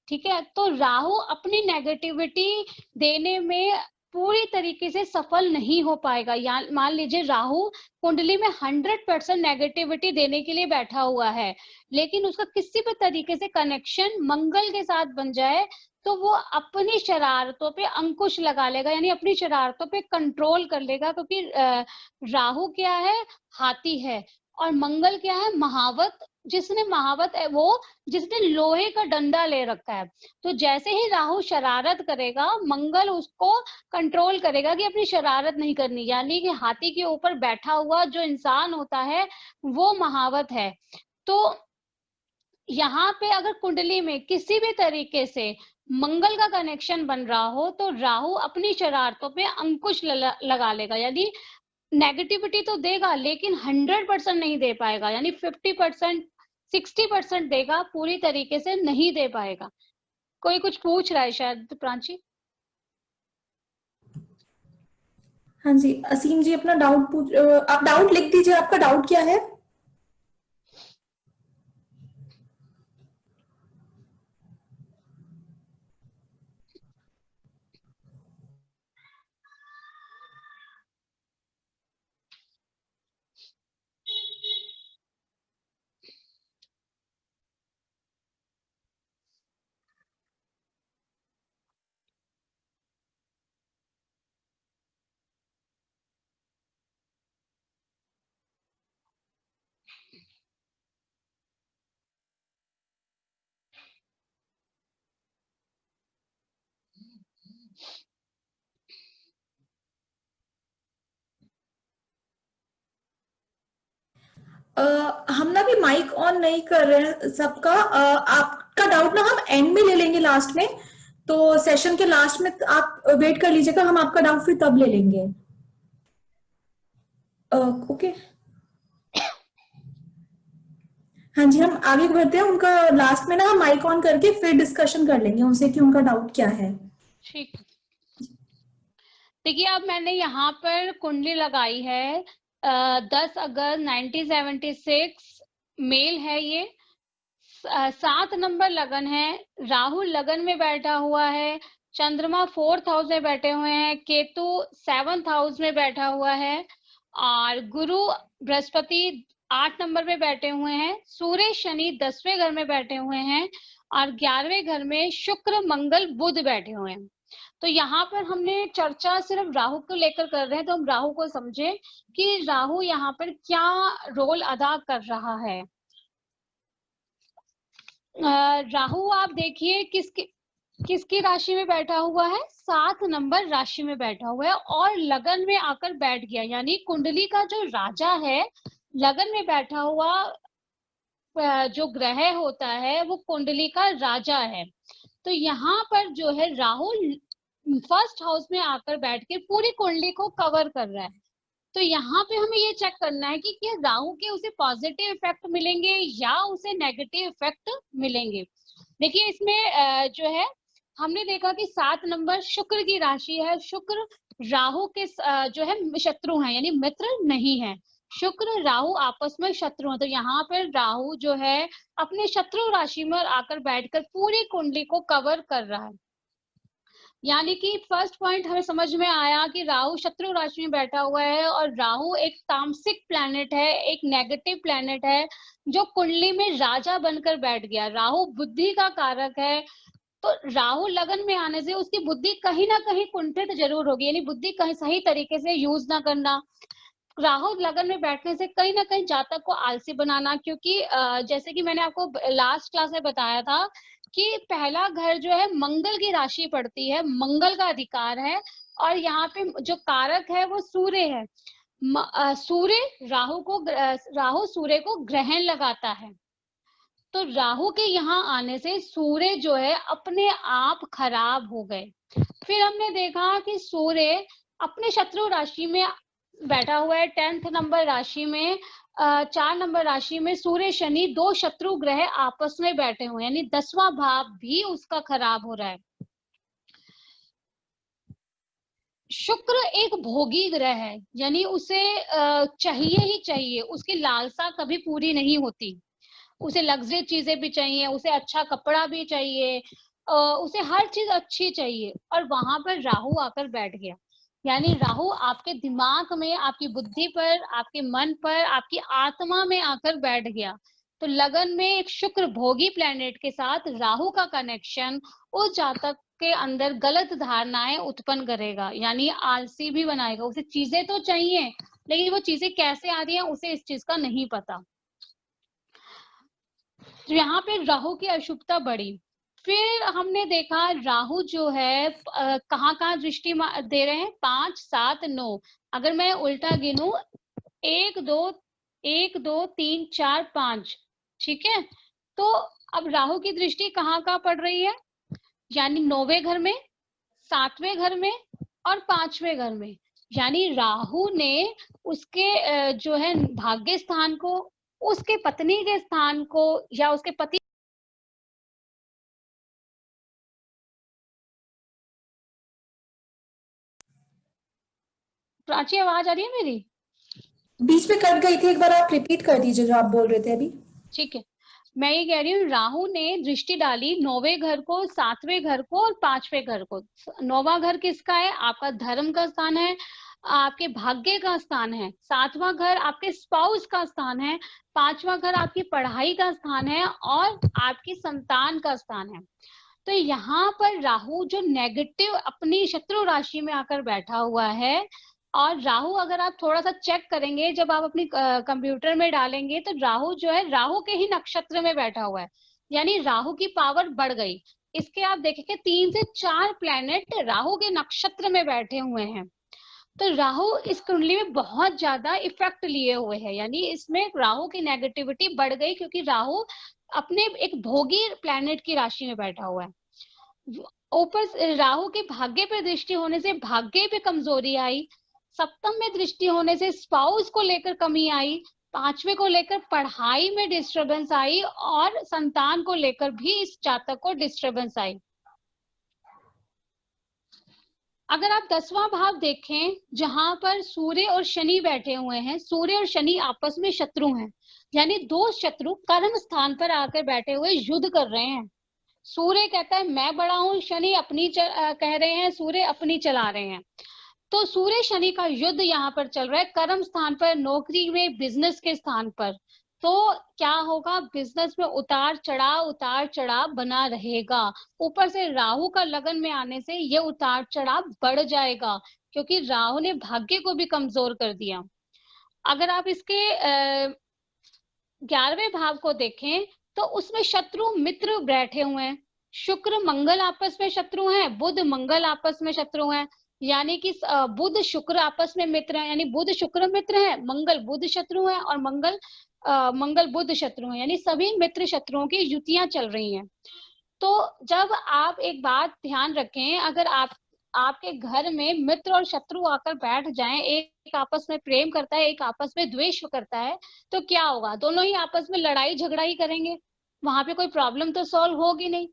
ठीक है, तो राहु अपनी नेगेटिविटी देने में पूरी तरीके से सफल नहीं हो पाएगा। या मान लीजिए राहु कुंडली में 100% नेगेटिविटी देने के लिए बैठा हुआ है, लेकिन उसका किसी भी तरीके से कनेक्शन मंगल के साथ बन जाए तो वो अपनी शरारतों पे अंकुश लगा लेगा, यानी अपनी शरारतों पे कंट्रोल कर लेगा, क्योंकि राहु क्या है, हाथी है, और मंगल क्या है, महावत। जिसने महावत है वो जिसने लोहे का डंडा ले रखा है। तो जैसे ही राहु शरारत करेगा, मंगल उसको कंट्रोल करेगा कि अपनी शरारत नहीं करनी, यानी कि हाथी के ऊपर बैठा हुआ जो इंसान होता है वो महावत है। तो यहाँ पे अगर कुंडली में किसी भी तरीके से मंगल का कनेक्शन बन रहा हो तो राहु अपनी शरारतों पे अंकुश लगा लेगा, यानी नेगेटिविटी तो देगा लेकिन 100% नहीं दे पाएगा, यानी 50% 60% देगा, पूरी तरीके से नहीं दे पाएगा। कोई कुछ पूछ रहा है शायद प्रांची? हाँ जी, असीम जी अपना डाउट पूछ, आप डाउट लिख दीजिए, आपका डाउट क्या है? हम ना भी माइक ऑन नहीं कर रहे हैं सबका। आपका डाउट ना हम एंड में ले लेंगे, लास्ट में। तो सेशन के लास्ट में आप वेट कर लीजिएगा, हम आपका डाउट फिर तब ले लेंगे। ओके। हाँ जी, हम आगे बढ़ते हैं। उनका लास्ट में ना हम माइक ऑन करके फिर डिस्कशन कर लेंगे उनसे कि उनका डाउट क्या है। ठीक। देखिए, अब मैंने यहाँ पर कुंडली लगाई है 10 अगस्त 1976, मेल है ये, 7 नंबर लगन है, राहु लगन में बैठा हुआ है, चंद्रमा 4th हाउस में बैठे हुए हैं, केतु 7th हाउस में बैठा हुआ है, और गुरु बृहस्पति 8 नंबर में बैठे हुए हैं, सूर्य शनि 10वें घर में बैठे हुए हैं, और 11वें घर में शुक्र मंगल बुध बैठे हुए हैं। तो यहाँ पर हमने चर्चा सिर्फ राहु को लेकर कर रहे हैं, तो हम राहु को समझे कि राहु यहाँ पर क्या रोल अदा कर रहा है। राहु आप देखिए किसकी राशि में बैठा हुआ है, 7 नंबर राशि में बैठा हुआ है, और लगन में आकर बैठ गया, यानी कुंडली का जो राजा है लगन में बैठा हुआ जो ग्रह होता है वो कुंडली का राजा है। तो यहाँ पर जो है राहु 1st हाउस में आकर बैठ के पूरी कुंडली को कवर कर रहा है। तो यहाँ पे हमें ये चेक करना है कि क्या राहु के उसे पॉजिटिव इफेक्ट मिलेंगे या उसे नेगेटिव इफेक्ट मिलेंगे। देखिए इसमें जो है हमने देखा कि 7 नंबर शुक्र की राशि है, शुक्र राहु के जो है शत्रु हैं, यानी मित्र नहीं है। शुक्र राहु आपस में शत्रु हैं, तो यहाँ पर राहु जो है अपने शत्रु राशि में आकर बैठकर पूरी कुंडली को कवर कर रहा है। यानी कि फर्स्ट पॉइंट हमें समझ में आया कि राहु शत्रु राशि में बैठा हुआ है, और राहु एक तामसिक प्लैनेट है, एक नेगेटिव प्लैनेट है जो कुंडली में राजा बनकर बैठ गया। राहु बुद्धि का कारक है, तो राहु लगन में आने से उसकी बुद्धि कहीं ना कहीं कुंठित जरूर होगी, यानी बुद्धि कहीं सही तरीके से यूज ना करना, राहु लगन में बैठने से कहीं ना कहीं जातक को आलसी बनाना। क्योंकि जैसे कि मैंने आपको लास्ट क्लास में बताया था कि पहला घर जो है मंगल की राशि पड़ती है, मंगल का अधिकार है, और यहाँ पे जो कारक है वो सूर्य है। सूर्य राहु सूर्य को ग्रहण लगाता है, तो राहु के यहाँ आने से सूर्य जो है अपने आप खराब हो गए। फिर हमने देखा कि सूर्य अपने शत्रु राशि में बैठा हुआ है, 10th नंबर राशि में, 4 नंबर राशि में सूर्य शनि 2 शत्रु ग्रह आपस में बैठे हुए हैं, यानी 10वां भाव भी उसका खराब हो रहा है। शुक्र एक भोगी ग्रह है, यानी उसे चाहिए ही चाहिए, उसकी लालसा कभी पूरी नहीं होती, उसे लग्जरी चीजें भी चाहिए, उसे अच्छा कपड़ा भी चाहिए, उसे हर चीज अच्छी चाहिए, और वहां पर राहु आकर बैठ गया। यानी राहु आपके दिमाग में, आपकी बुद्धि पर, आपके मन पर, आपकी आत्मा में आकर बैठ गया। तो लगन में एक शुक्र भोगी प्लेनेट के साथ राहु का कनेक्शन उस जातक के अंदर गलत धारणाएं उत्पन्न करेगा, यानी आलसी भी बनाएगा। उसे चीजें तो चाहिए, लेकिन वो चीजें कैसे आ रही हैं उसे इस चीज का नहीं पता। तो यहाँ पे राहु की अशुभता बढ़ी। फिर हमने देखा राहु जो है कहाँ कहाँ दृष्टि दे रहे हैं, 5, 7, 9। अगर मैं उल्टा गिनूं, 1 2 1 2 3 4 5, ठीक है। तो अब राहु की दृष्टि कहाँ कहाँ पड़ रही है, यानी 9वें घर में, 7वें घर में और 5वें घर में। यानी राहु ने उसके जो है भाग्य स्थान को, उसके पत्नी के स्थान को, या उसके पति। प्राची, आवाज आ रही है मेरी? बीच में कट गई थी, एक बार आप रिपीट कर दीजिए जो आप बोल रहे थे अभी। ठीक है, मैं ये कह रही हूँ राहु ने दृष्टि डाली 9वें घर को, 7वें घर को और 5वें घर को। 9वां घर किसका है? आपका धर्म का स्थान है, आपके भाग्य का स्थान है। 7वां घर आपके स्पाउस का स्थान है। 5वां घर आपकी पढ़ाई का स्थान है और आपकी संतान का स्थान है। तो यहाँ पर राहु जो नेगेटिव अपनी शत्रु राशि में आकर बैठा हुआ है, और राहु अगर आप थोड़ा सा चेक करेंगे, जब आप अपनी कंप्यूटर में डालेंगे, तो राहु जो है राहु के ही नक्षत्र में बैठा हुआ है, यानी राहु की पावर बढ़ गई। इसके आप देखेंगे 3 से 4 प्लेनेट राहु के नक्षत्र में बैठे हुए हैं। तो राहु इस कुंडली में बहुत ज्यादा इफेक्ट लिए हुए है, यानी इसमें राहु की नेगेटिविटी बढ़ गई, क्योंकि राहु अपने एक भोगी प्लेनेट की राशि में बैठा हुआ है। ऊपर से राहु के भाग्य पे दृष्टि होने से भाग्य पे कमजोरी आई। सप्तम में दृष्टि होने से स्पाउस को लेकर कमी आई। 5वें को लेकर पढ़ाई में डिस्टरबेंस आई, और संतान को लेकर भी इस जातक को डिस्टरबेंस आई। अगर आप 10वां भाव देखें, जहां पर सूर्य और शनि बैठे हुए हैं, सूर्य और शनि आपस में शत्रु हैं, यानी दो शत्रु कर्म स्थान पर आकर बैठे हुए युद्ध कर रहे हैं। सूर्य कहता है मैं बड़ा हूं, शनि अपनी कह रहे हैं, सूर्य अपनी चला रहे हैं। तो सूर्य शनि का युद्ध यहाँ पर चल रहा है, कर्म स्थान पर, नौकरी में, बिजनेस के स्थान पर। तो क्या होगा, बिजनेस में उतार चढ़ाव बना रहेगा। ऊपर से राहु का लगन में आने से ये उतार चढ़ाव बढ़ जाएगा, क्योंकि राहु ने भाग्य को भी कमजोर कर दिया। अगर आप इसके 11वें भाव को देखें, तो उसमें शत्रु मित्र बैठे हुए हैं। शुक्र मंगल आपस में शत्रु हैं, बुध मंगल आपस में शत्रु हैं, यानी कि बुध शुक्र आपस में मित्र हैं, यानी बुध शुक्र मित्र है, मंगल बुध शत्रु है, और मंगल बुध शत्रु है, यानी सभी मित्र शत्रुओं की युतियां चल रही हैं। तो जब आप एक बात ध्यान रखें, अगर आपके घर में मित्र और शत्रु आकर बैठ जाएं, एक आपस में प्रेम करता है, एक आपस में द्वेष करता है, तो क्या होगा, दोनों ही आपस में लड़ाई झगड़ा ही करेंगे, वहां पे कोई प्रॉब्लम तो सॉल्व होगी नहीं।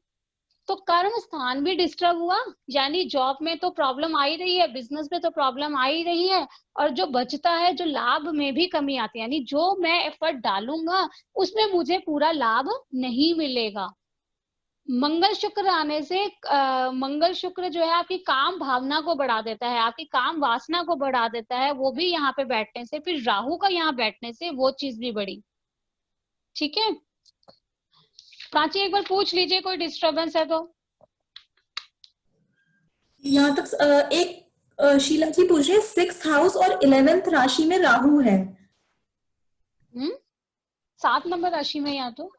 तो कर्म स्थान भी डिस्टर्ब हुआ, यानी जॉब में तो प्रॉब्लम आ ही रही है, बिजनेस में तो प्रॉब्लम आ ही रही है, और जो बचता है, जो लाभ में भी कमी आती है, यानी जो मैं एफर्ट डालूंगा उसमें मुझे पूरा लाभ नहीं मिलेगा। मंगल शुक्र आने से मंगल शुक्र जो है आपकी काम भावना को बढ़ा देता है, आपकी काम वासना को बढ़ा देता है, वो भी यहाँ पे बैठने से, फिर राहु का यहाँ बैठने से वो चीज भी बढ़ी। ठीक है, प्राची एक बार पूछ लीजिए कोई डिस्टरबेंस है तो। यहाँ तक शीला जी पूछ रहे हैं 6th हाउस और 11th राशि में राहु है। 7 नंबर राशि में, यहाँ तो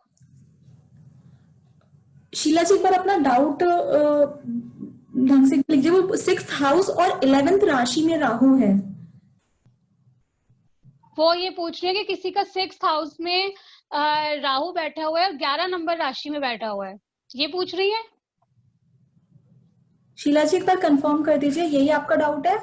शीला जी एक बार अपना डाउट ढंग से लिखिए। वो 6th हाउस और 11th राशि में राहु है। वो ये पूछ रहे हैं कि किसी का 6th हाउस में राहु बैठा हुआ है और 11 नंबर राशि में बैठा हुआ है, ये पूछ रही है। शीला जी एक बार कंफर्म कर दीजिए, यही आपका डाउट है?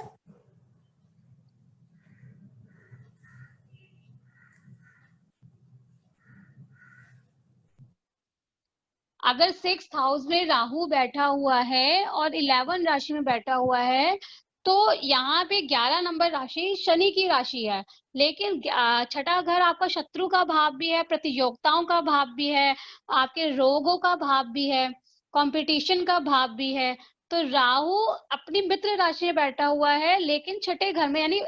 अगर 6th हाउस में राहु बैठा हुआ है और 11 राशि में बैठा हुआ है, तो यहाँ पे 11 नंबर राशि शनि की राशि है, लेकिन छठा घर आपका शत्रु का भाव भी है, प्रतियोगिताओं का भाव भी है, आपके रोगों का भाव भी है। कंपटीशन का भाव भी है। तो राहु अपनी मित्र राशि में बैठा हुआ है, लेकिन छठे घर में यानी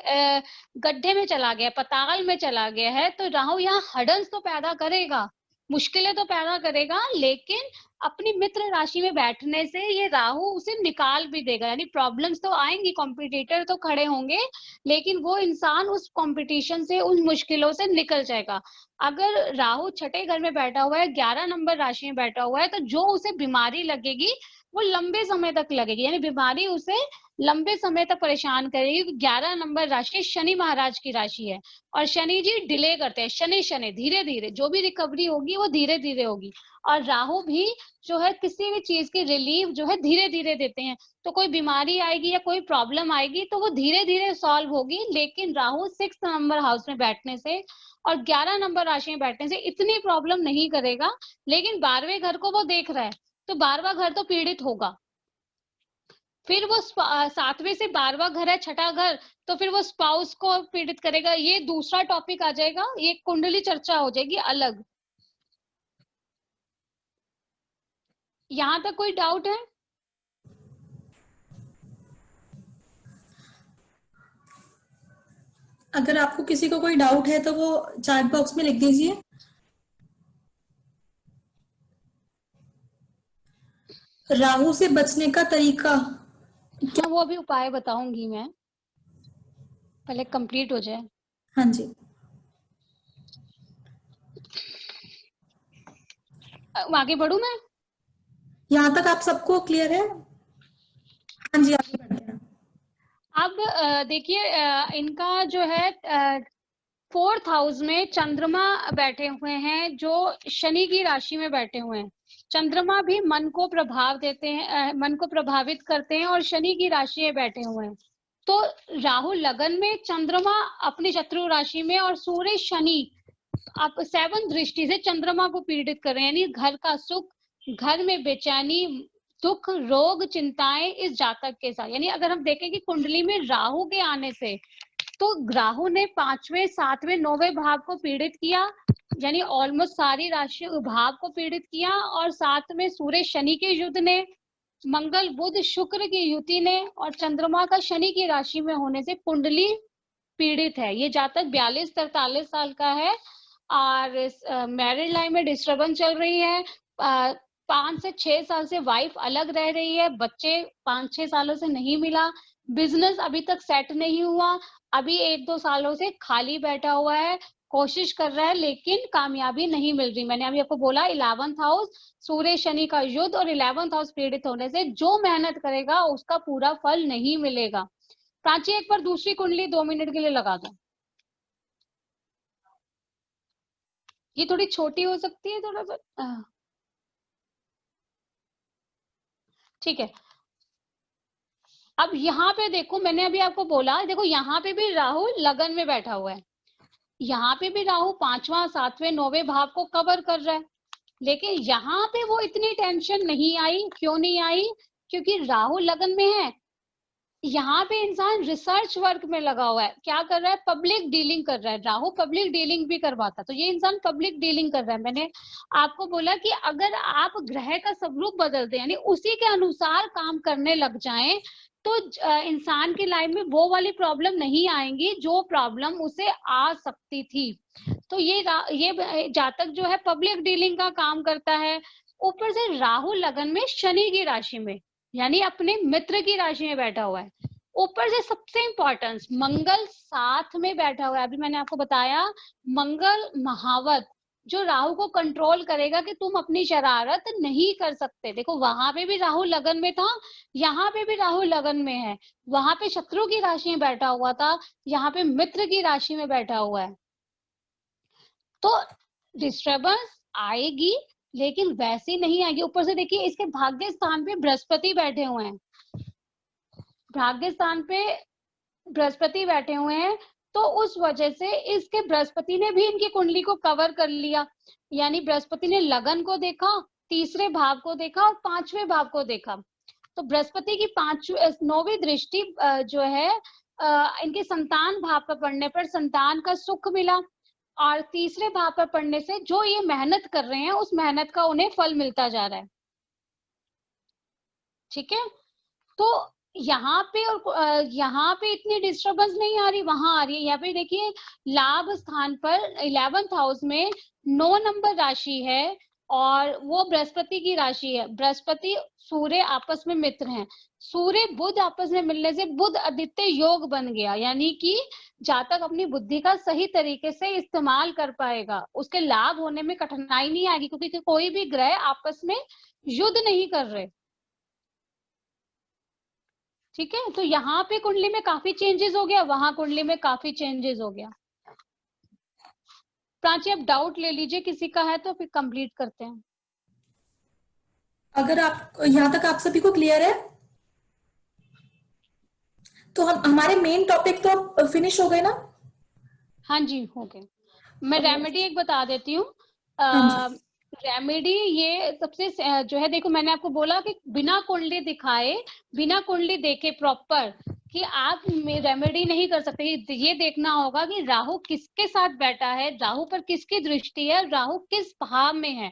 गड्ढे में चला गया, पताल में चला गया है। तो राहु यहाँ हडल्स तो पैदा करेगा, मुश्किलें तो पैदा करेगा, लेकिन अपनी मित्र राशि में बैठने से ये राहु उसे निकाल भी देगा। यानी प्रॉब्लम्स तो आएंगी, कॉम्पिटिटर तो खड़े होंगे, लेकिन वो इंसान उस कंपटीशन से, उन मुश्किलों से निकल जाएगा। अगर राहु छठे घर में बैठा हुआ है, 11 नंबर राशि में बैठा हुआ है, तो जो उसे बीमारी लगेगी वो लंबे समय तक लगेगी, यानी बीमारी उसे लंबे समय तक परेशान करेगी। 11 नंबर राशि शनि महाराज की राशि है, और शनि जी डिले करते हैं, शनि शनि धीरे धीरे जो भी रिकवरी होगी वो धीरे धीरे होगी। और राहु भी जो है किसी भी चीज की रिलीफ जो है धीरे धीरे देते हैं। तो कोई बीमारी आएगी या कोई प्रॉब्लम आएगी तो वो धीरे धीरे सॉल्व होगी, लेकिन राहु 6 नंबर हाउस में बैठने से और 11 नंबर राशि में बैठने से इतनी प्रॉब्लम नहीं करेगा। लेकिन 12वें घर को वो देख रहा है, तो 12वां घर तो पीड़ित होगा। फिर वो 7वें से 12वां घर है, छठा घर, तो फिर वो स्पाउस को पीड़ित करेगा। ये दूसरा टॉपिक आ जाएगा, ये कुंडली चर्चा हो जाएगी अलग। यहां तक कोई डाउट है? अगर आपको किसी को कोई डाउट है तो वो चैट बॉक्स में लिख दीजिए। राहु से बचने का तरीका? हाँ, वो अभी उपाय बताऊंगी मैं, पहले कंप्लीट हो जाए। हाँ जी, आगे बढ़ू मैं? यहाँ तक आप सबको क्लियर है? हाँ जी, आगे बढ़ते हैं। अब देखिए, इनका जो है 4th हाउस में चंद्रमा बैठे हुए हैं, जो शनि की राशि में बैठे हुए हैं। चंद्रमा भी मन को प्रभाव देते हैं, मन को प्रभावित करते हैं, और शनि की राशि में बैठे हुए हैं। तो राहु लगन में, चंद्रमा अपनी शत्रु राशि में, और सूर्य शनि आप 7 दृष्टि से चंद्रमा को पीड़ित कर रहे हैं। यानी घर का सुख, घर में बेचैनी, दुख, रोग, चिंताएं इस जातक के साथ। यानी अगर हम देखें कि कुंडली में राहु के आने से, तो राहु ने 5वें, 7वें, 9वें भाव को पीड़ित किया, यानी ऑलमोस्ट सारी राशि भाव को पीड़ित किया। और साथ में सूर्य शनि के युद्ध ने, मंगल बुध शुक्र की युति ने, और चंद्रमा का शनि की राशि में होने से कुंडली पीड़ित है। ये जातक 42-43 साल का है, और मैरिड लाइफ में डिस्टर्बेंस चल रही है। 5 से 6 साल से वाइफ अलग रह रही है, बच्चे 5-6 सालों से नहीं मिला, बिजनेस अभी तक सेट नहीं हुआ, अभी 1-2 सालों से खाली बैठा हुआ है, कोशिश कर रहा है लेकिन कामयाबी नहीं मिल रही। मैंने अभी आपको बोला 11th हाउस, सूर्य शनि का युद्ध, और 11th हाउस पीड़ित होने से जो मेहनत करेगा उसका पूरा फल नहीं मिलेगा। प्राची, एक बार दूसरी कुंडली 2 मिनट के लिए लगा दो। ये थोड़ी छोटी हो सकती है, थोड़ा सा, ठीक है। अब यहाँ पे देखो, मैंने अभी आपको बोला, देखो यहाँ पे भी राहु लगन में बैठा हुआ है, यहाँ पे भी राहु 5वां, 7वें, 9वें भाव को कवर कर रहा है, लेकिन यहाँ पे वो इतनी टेंशन नहीं आई। क्यों नहीं आई? क्योंकि राहु लगन में है। यहाँ पे इंसान रिसर्च वर्क में लगा हुआ है, क्या कर रहा है? पब्लिक डीलिंग कर रहा है। राहु पब्लिक डीलिंग भी करवाता, तो ये इंसान पब्लिक डीलिंग कर रहा है। मैंने आपको बोला कि अगर आप ग्रह का स्वरूप बदल दें, यानी उसी के अनुसार काम करने लग जाएं, तो इंसान की लाइफ में वो वाली प्रॉब्लम नहीं आएंगी जो प्रॉब्लम उसे आ सकती थी। तो ये जातक जो है पब्लिक डीलिंग का काम करता है। ऊपर से राहु लगन में शनि की राशि में, यानी अपने मित्र की राशि में बैठा हुआ है। ऊपर से सबसे इंपॉर्टेंस, मंगल साथ में बैठा हुआ है। अभी मैंने आपको बताया, मंगल महावत जो राहु को कंट्रोल करेगा कि तुम अपनी शरारत नहीं कर सकते। देखो वहां पे भी राहु लगन में था, यहाँ पे भी राहु लगन में है। वहां पे शत्रु की राशि में बैठा हुआ था, यहाँ पे मित्र की राशि में बैठा हुआ है। तो डिस्टर्बेंस आएगी, लेकिन वैसी नहीं आएगी। ऊपर से देखिए, इसके भाग्य स्थान पे बृहस्पति बैठे हुए हैं, भाग्य स्थान पे बृहस्पति बैठे हुए हैं, तो उस वजह से इसके बृहस्पति ने भी इनकी कुंडली को कवर कर लिया। यानी बृहस्पति ने लगन को देखा, तीसरे भाव को देखा, और 5वें भाव को देखा। तो बृहस्पति की 9वीं दृष्टि जो है इनके संतान भाव पर पड़ने पर संतान का सुख मिला, और तीसरे भाव पर पड़ने से जो ये मेहनत कर रहे हैं उस मेहनत का उन्हें फल मिलता जा रहा है। ठीक है, तो यहाँ पे और यहाँ पे इतनी डिस्टरबेंस नहीं आ रही, वहां आ रही है। यहाँ पे देखिए लाभ स्थान पर 11th हाउस में 9 नंबर राशि है और वो बृहस्पति की राशि है। बृहस्पति सूर्य आपस में मित्र हैं, सूर्य बुध आपस में मिलने से बुध आदित्य योग बन गया, यानी कि जातक अपनी बुद्धि का सही तरीके से इस्तेमाल कर पाएगा, उसके लाभ होने में कठिनाई नहीं आएगी, क्योंकि कोई भी ग्रह आपस में युद्ध नहीं कर रहे। ठीक है, तो यहाँ पे कुंडली में काफी चेंजेस हो गया, वहां कुंडली में काफी चेंजेस हो गया। प्राची, आप डाउट ले लीजिए, किसी का है तो फिर कंप्लीट करते हैं। अगर आप यहाँ तक आप सभी को क्लियर है तो हम हमारे मेन टॉपिक तो फिनिश हो गए ना? हाँ जी, हो गए। मैं रेमेडी एक बता देती हूँ। हाँ जी। रेमेडी ये सबसे जो है, देखो मैंने आपको बोला कि बिना कुंडली दिखाए, बिना कुंडली देखे प्रॉपर कि आप रेमेडी नहीं कर सकते। ये देखना होगा कि राहु किसके साथ बैठा है, राहु पर किसकी दृष्टि है, राहु किस भाव में है,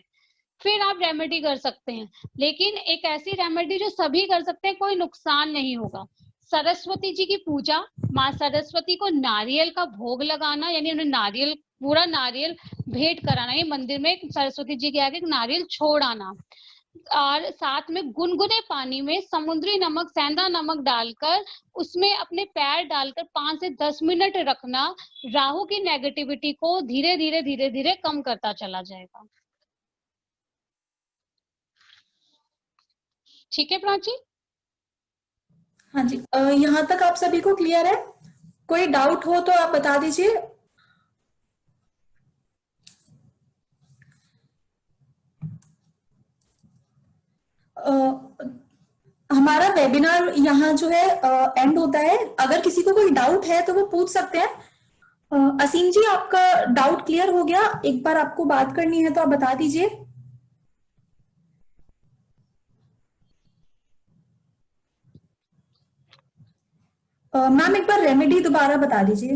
फिर आप रेमेडी कर सकते हैं। लेकिन एक ऐसी रेमेडी जो सभी कर सकते हैं, कोई नुकसान नहीं होगा। सरस्वती जी की पूजा, माँ सरस्वती को नारियल का भोग लगाना, यानी उन्हें नारियल, पूरा नारियल भेंट कराना, ये मंदिर में सरस्वती जी के आगे नारियल छोड़ आना, और साथ में गुनगुने पानी में समुद्री नमक, सेंधा नमक डालकर उसमें अपने पैर डालकर 5 से 10 मिनट रखना, राहु की नेगेटिविटी को धीरे धीरे धीरे धीरे कम करता चला जाएगा। ठीक है प्राची? हाँ जी, यहाँ तक आप सभी को क्लियर है? कोई डाउट हो तो आप बता दीजिए। हमारा वेबिनार यहाँ जो है एंड होता है। अगर किसी को कोई डाउट है तो वो पूछ सकते हैं। असीम जी, आपका डाउट क्लियर हो गया? एक बार आपको बात करनी है तो आप बता दीजिए। मैम, एक बार रेमेडी दोबारा बता दीजिए।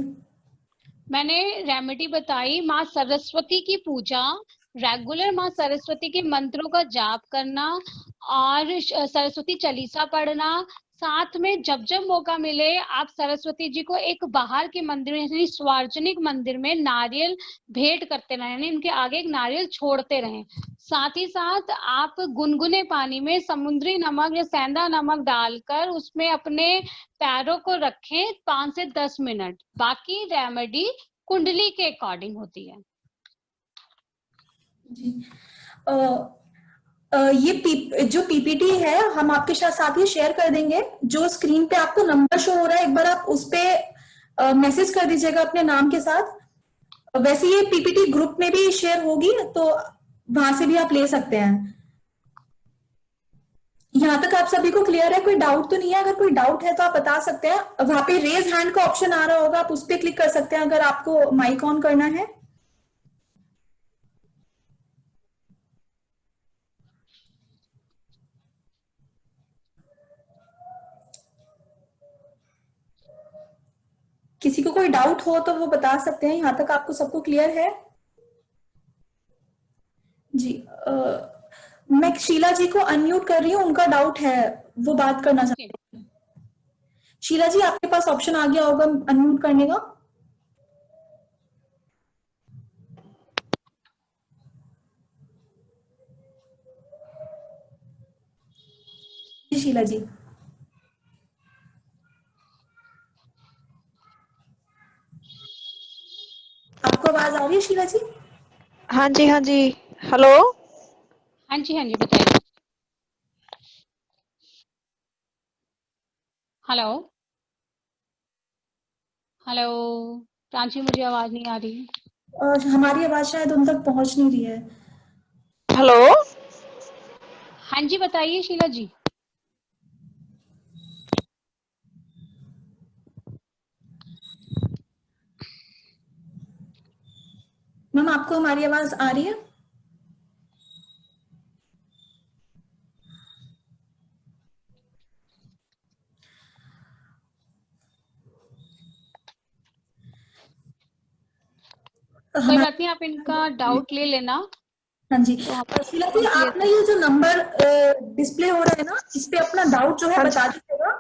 मैंने रेमेडी बताई, माँ सरस्वती की पूजा, रेगुलर माँ सरस्वती के मंत्रों का जाप करना और सरस्वती चालीसा पढ़ना। साथ में जब जब मौका मिले आप सरस्वती जी को एक बाहर के मंदिर में, यानी सार्वजनिक मंदिर में नारियल भेंट करते रहें, यानी उनके आगे एक नारियल छोड़ते रहें। साथ ही साथ आप गुनगुने पानी में समुद्री नमक या सेंधा नमक डालकर उसमें अपने पैरों को रखें 5 से 10 मिनट। बाकी रेमेडी कुंडली के अकॉर्डिंग होती है। जी। ये जो पीपीटी है हम आपके साथ ही शेयर कर देंगे। जो स्क्रीन पे आपको नंबर शो हो रहा है, एक बार आप उस पे मैसेज कर दीजिएगा अपने नाम के साथ। वैसे ये पीपीटी ग्रुप में भी शेयर होगी तो वहां से भी आप ले सकते हैं। यहाँ तक आप सभी को क्लियर है? कोई डाउट तो नहीं है? अगर कोई डाउट है तो आप बता सकते हैं। वहां पे रेज हैंड का ऑप्शन आ रहा होगा, आप उस पर क्लिक कर सकते हैं अगर आपको माइक ऑन करना है। किसी को कोई डाउट हो तो वो बता सकते हैं। यहाँ तक आपको सबको क्लियर है? जी। मैं शीला जी को अनम्यूट कर रही हूँ, उनका डाउट है, वो बात करना चाहते हैं। शीला जी, आपके पास ऑप्शन आ गया होगा अनम्यूट करने का। जी शीला जी। आपको आवाज आ रही है शीला जी? हाँ जी, हाँ जी। हेलो। हाँ जी, हाँ जी, बताइए। हेलो हेलो प्राची, मुझे आवाज नहीं आ रही। हमारी आवाज शायद उन तक पहुंच नहीं रही है। हेलो। हाँ जी, बताइए शीला जी। मैम, आपको हमारी आवाज आ रही है? कोई हमारे बात नहीं, आप इनका डाउट ले लेना। हाँ जी। तो हम शीला जी, आपने ये जो नंबर डिस्प्ले हो रहा है ना, इस पे अपना डाउट जो है हाँ बता दीजिएगा।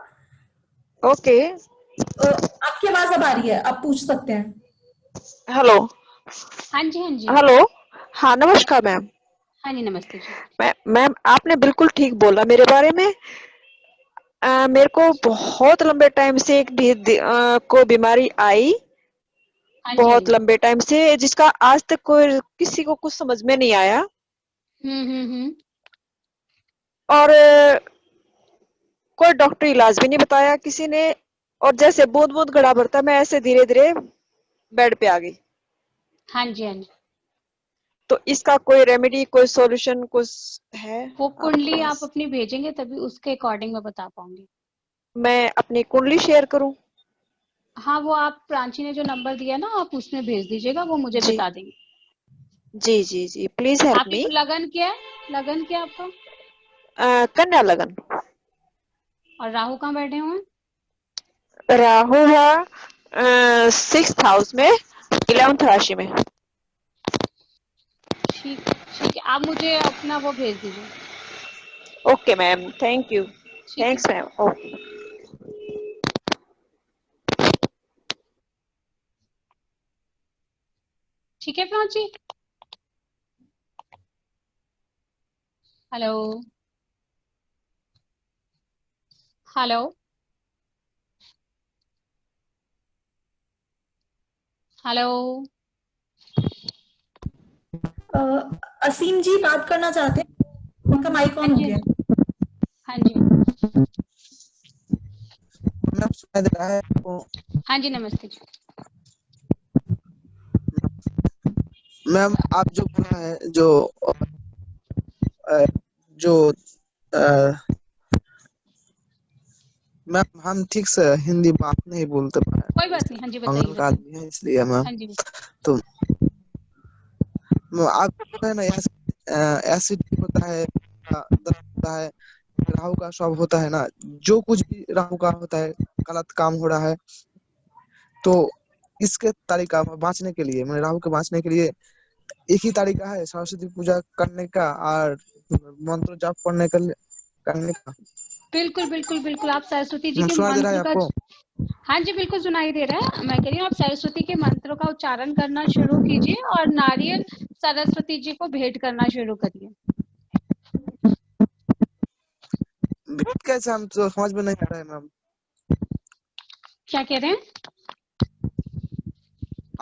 ओके। आपकी आवाज अब आ रही है, आप पूछ सकते हैं। हेलो। हाँ जी, हाँ जी, हेलो। हाँ नमस्कार मैम। हाँ जी, नमस्ते जी। मैम आपने बिल्कुल ठीक बोला मेरे बारे में। मेरे को बहुत लंबे टाइम से को बीमारी आई, हाँ जी, हाँ बहुत जी। लंबे टाइम से, जिसका आज तक कोई किसी को कुछ समझ में नहीं आया। हम्म। और कोई डॉक्टर इलाज भी नहीं बताया किसी ने। और जैसे बूंद बूंद घड़ा भरता मैं ऐसे धीरे धीरे बेड पे आ गई। हाँ जी, हाँ जी। तो इसका कोई रेमेडी, कोई सॉल्यूशन कुछ है वो आपके कुंडली आप पास? अपनी भेजेंगे तभी उसके अकॉर्डिंग मैं बता पाऊंगी। मैं अपनी कुंडली शेयर करूं? हाँ, वो आप प्रांची ने जो नंबर दिया ना, आप उसमें भेज दीजिएगा, वो मुझे जी बता देंगे। जी जी जी, प्लीज हेल्प आपकी मी। लगन क्या है? लगन क्या है आपका? कन्या लगन। और राहु कहाँ बैठे हुए हैं? राहु है 6th हाउस में, 11th राशि में। ठीक है, ठीक है, आप मुझे अपना वो भेज दीजिए। Okay ma'am, thank you. ठीक है। Thanks ma'am. ओके। ठीक है प्राची। हेलो। हेलो। हेलो। अ, असीम जी बात करना चाहते हैं, उनका माइक हाँ ऑन हो जी, हाँ गया जी, है। हाँ जी, मैम सुनाई दे रहा है आपको? हाँ जी, नमस्ते जी। मैम आप जो बोला है, अ, जो मैम हम ठीक से हिंदी बात नहीं बोलते कोई पाए, बात नहीं, हाँ जी, बताइए बंगाल का बताइए। आदमी है इसलिए मैम। हाँ जी। तो मैम आप जो है ना, एसिडिटी होता है, दर्द होता है, राहु का स्वभाव होता है ना, जो कुछ भी राहु का होता है, गलत काम हो रहा है, तो इसके तरीका बाँचने के लिए, मैंने राहु के बाँचने के लिए एक ही तरीका है, सरस्वती पूजा करने का और मंत्र जाप करने का। बिल्कुल, बिल्कुल, बिल्कुल, आप सरस्वती जी मैम के सुनाई दे रहा है मंत्र का आपको? हाँ जी, बिल्कुल सुनाई दे रहा है। मैं कह रही हूँ आप सरस्वती के मंत्रों का उच्चारण करना शुरू कीजिए और नारियल सरस्वती जी को भेंट करना शुरू करिए। भेंट कैसे, हम तो समझ में नहीं आ रहा है मैम। क्या कह रहे हैं?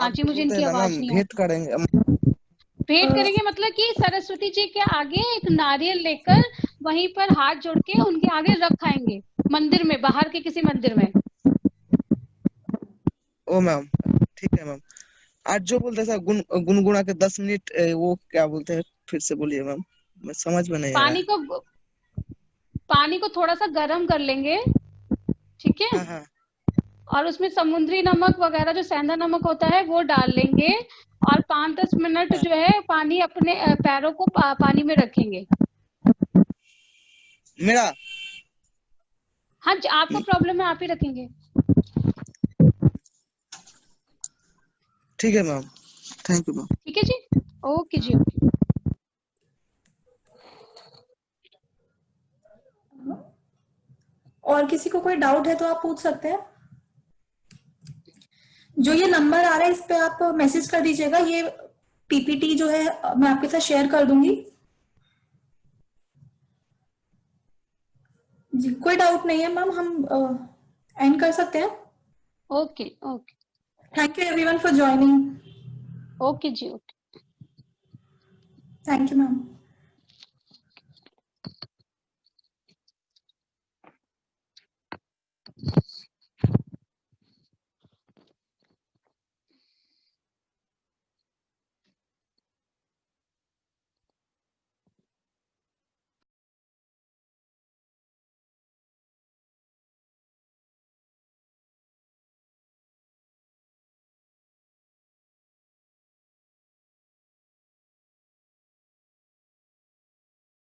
हाँ आप जी, जो मुझे बोलते हैं इनकी ना आवाज मैम, नहीं आ भेंट रही। करेंगे भेंट करेंगे मतलब कि सरस्वती जी के आगे एक नारियल लेकर वहीं पर हाथ जोड़ के उनके आगे रख आएंगे, मंदिर में, बाहर के किसी मंदिर में। ओ मैम, ठीक है मैम। आज जो बोलते हैं गुनगुना के 10 मिनट, वो क्या बोलते हैं, फिर से बोलिए मैम, मैं समझ में नहीं आया। पानी को पानी को थोड़ा सा गर्म कर लेंगे, ठीक है, हाँ हाँ। और उसमें समुद्री नमक वगैरह जो सेंधा नमक होता है वो डाल लेंगे और 5-10 मिनट हाँ। जो है पानी अपने पैरों को पानी में रखेंगे। मेरा हाँ जी, आपका प्रॉब्लम है, आप ही रखेंगे। ठीक है मैम, थैंक यू मैम। ठीक है जी, ओके जी, हाँ। ओके। और किसी को कोई डाउट है तो आप पूछ सकते हैं। जो ये नंबर आ रहा है इस पे आप मैसेज कर दीजिएगा, ये पीपीटी जो है मैं आपके साथ शेयर कर दूंगी। जी, कोई डाउट नहीं है मैम, हम एंड कर सकते हैं। Okay okay. Thank you everyone for joining. Okay जी, ओके। Thank you ma'am.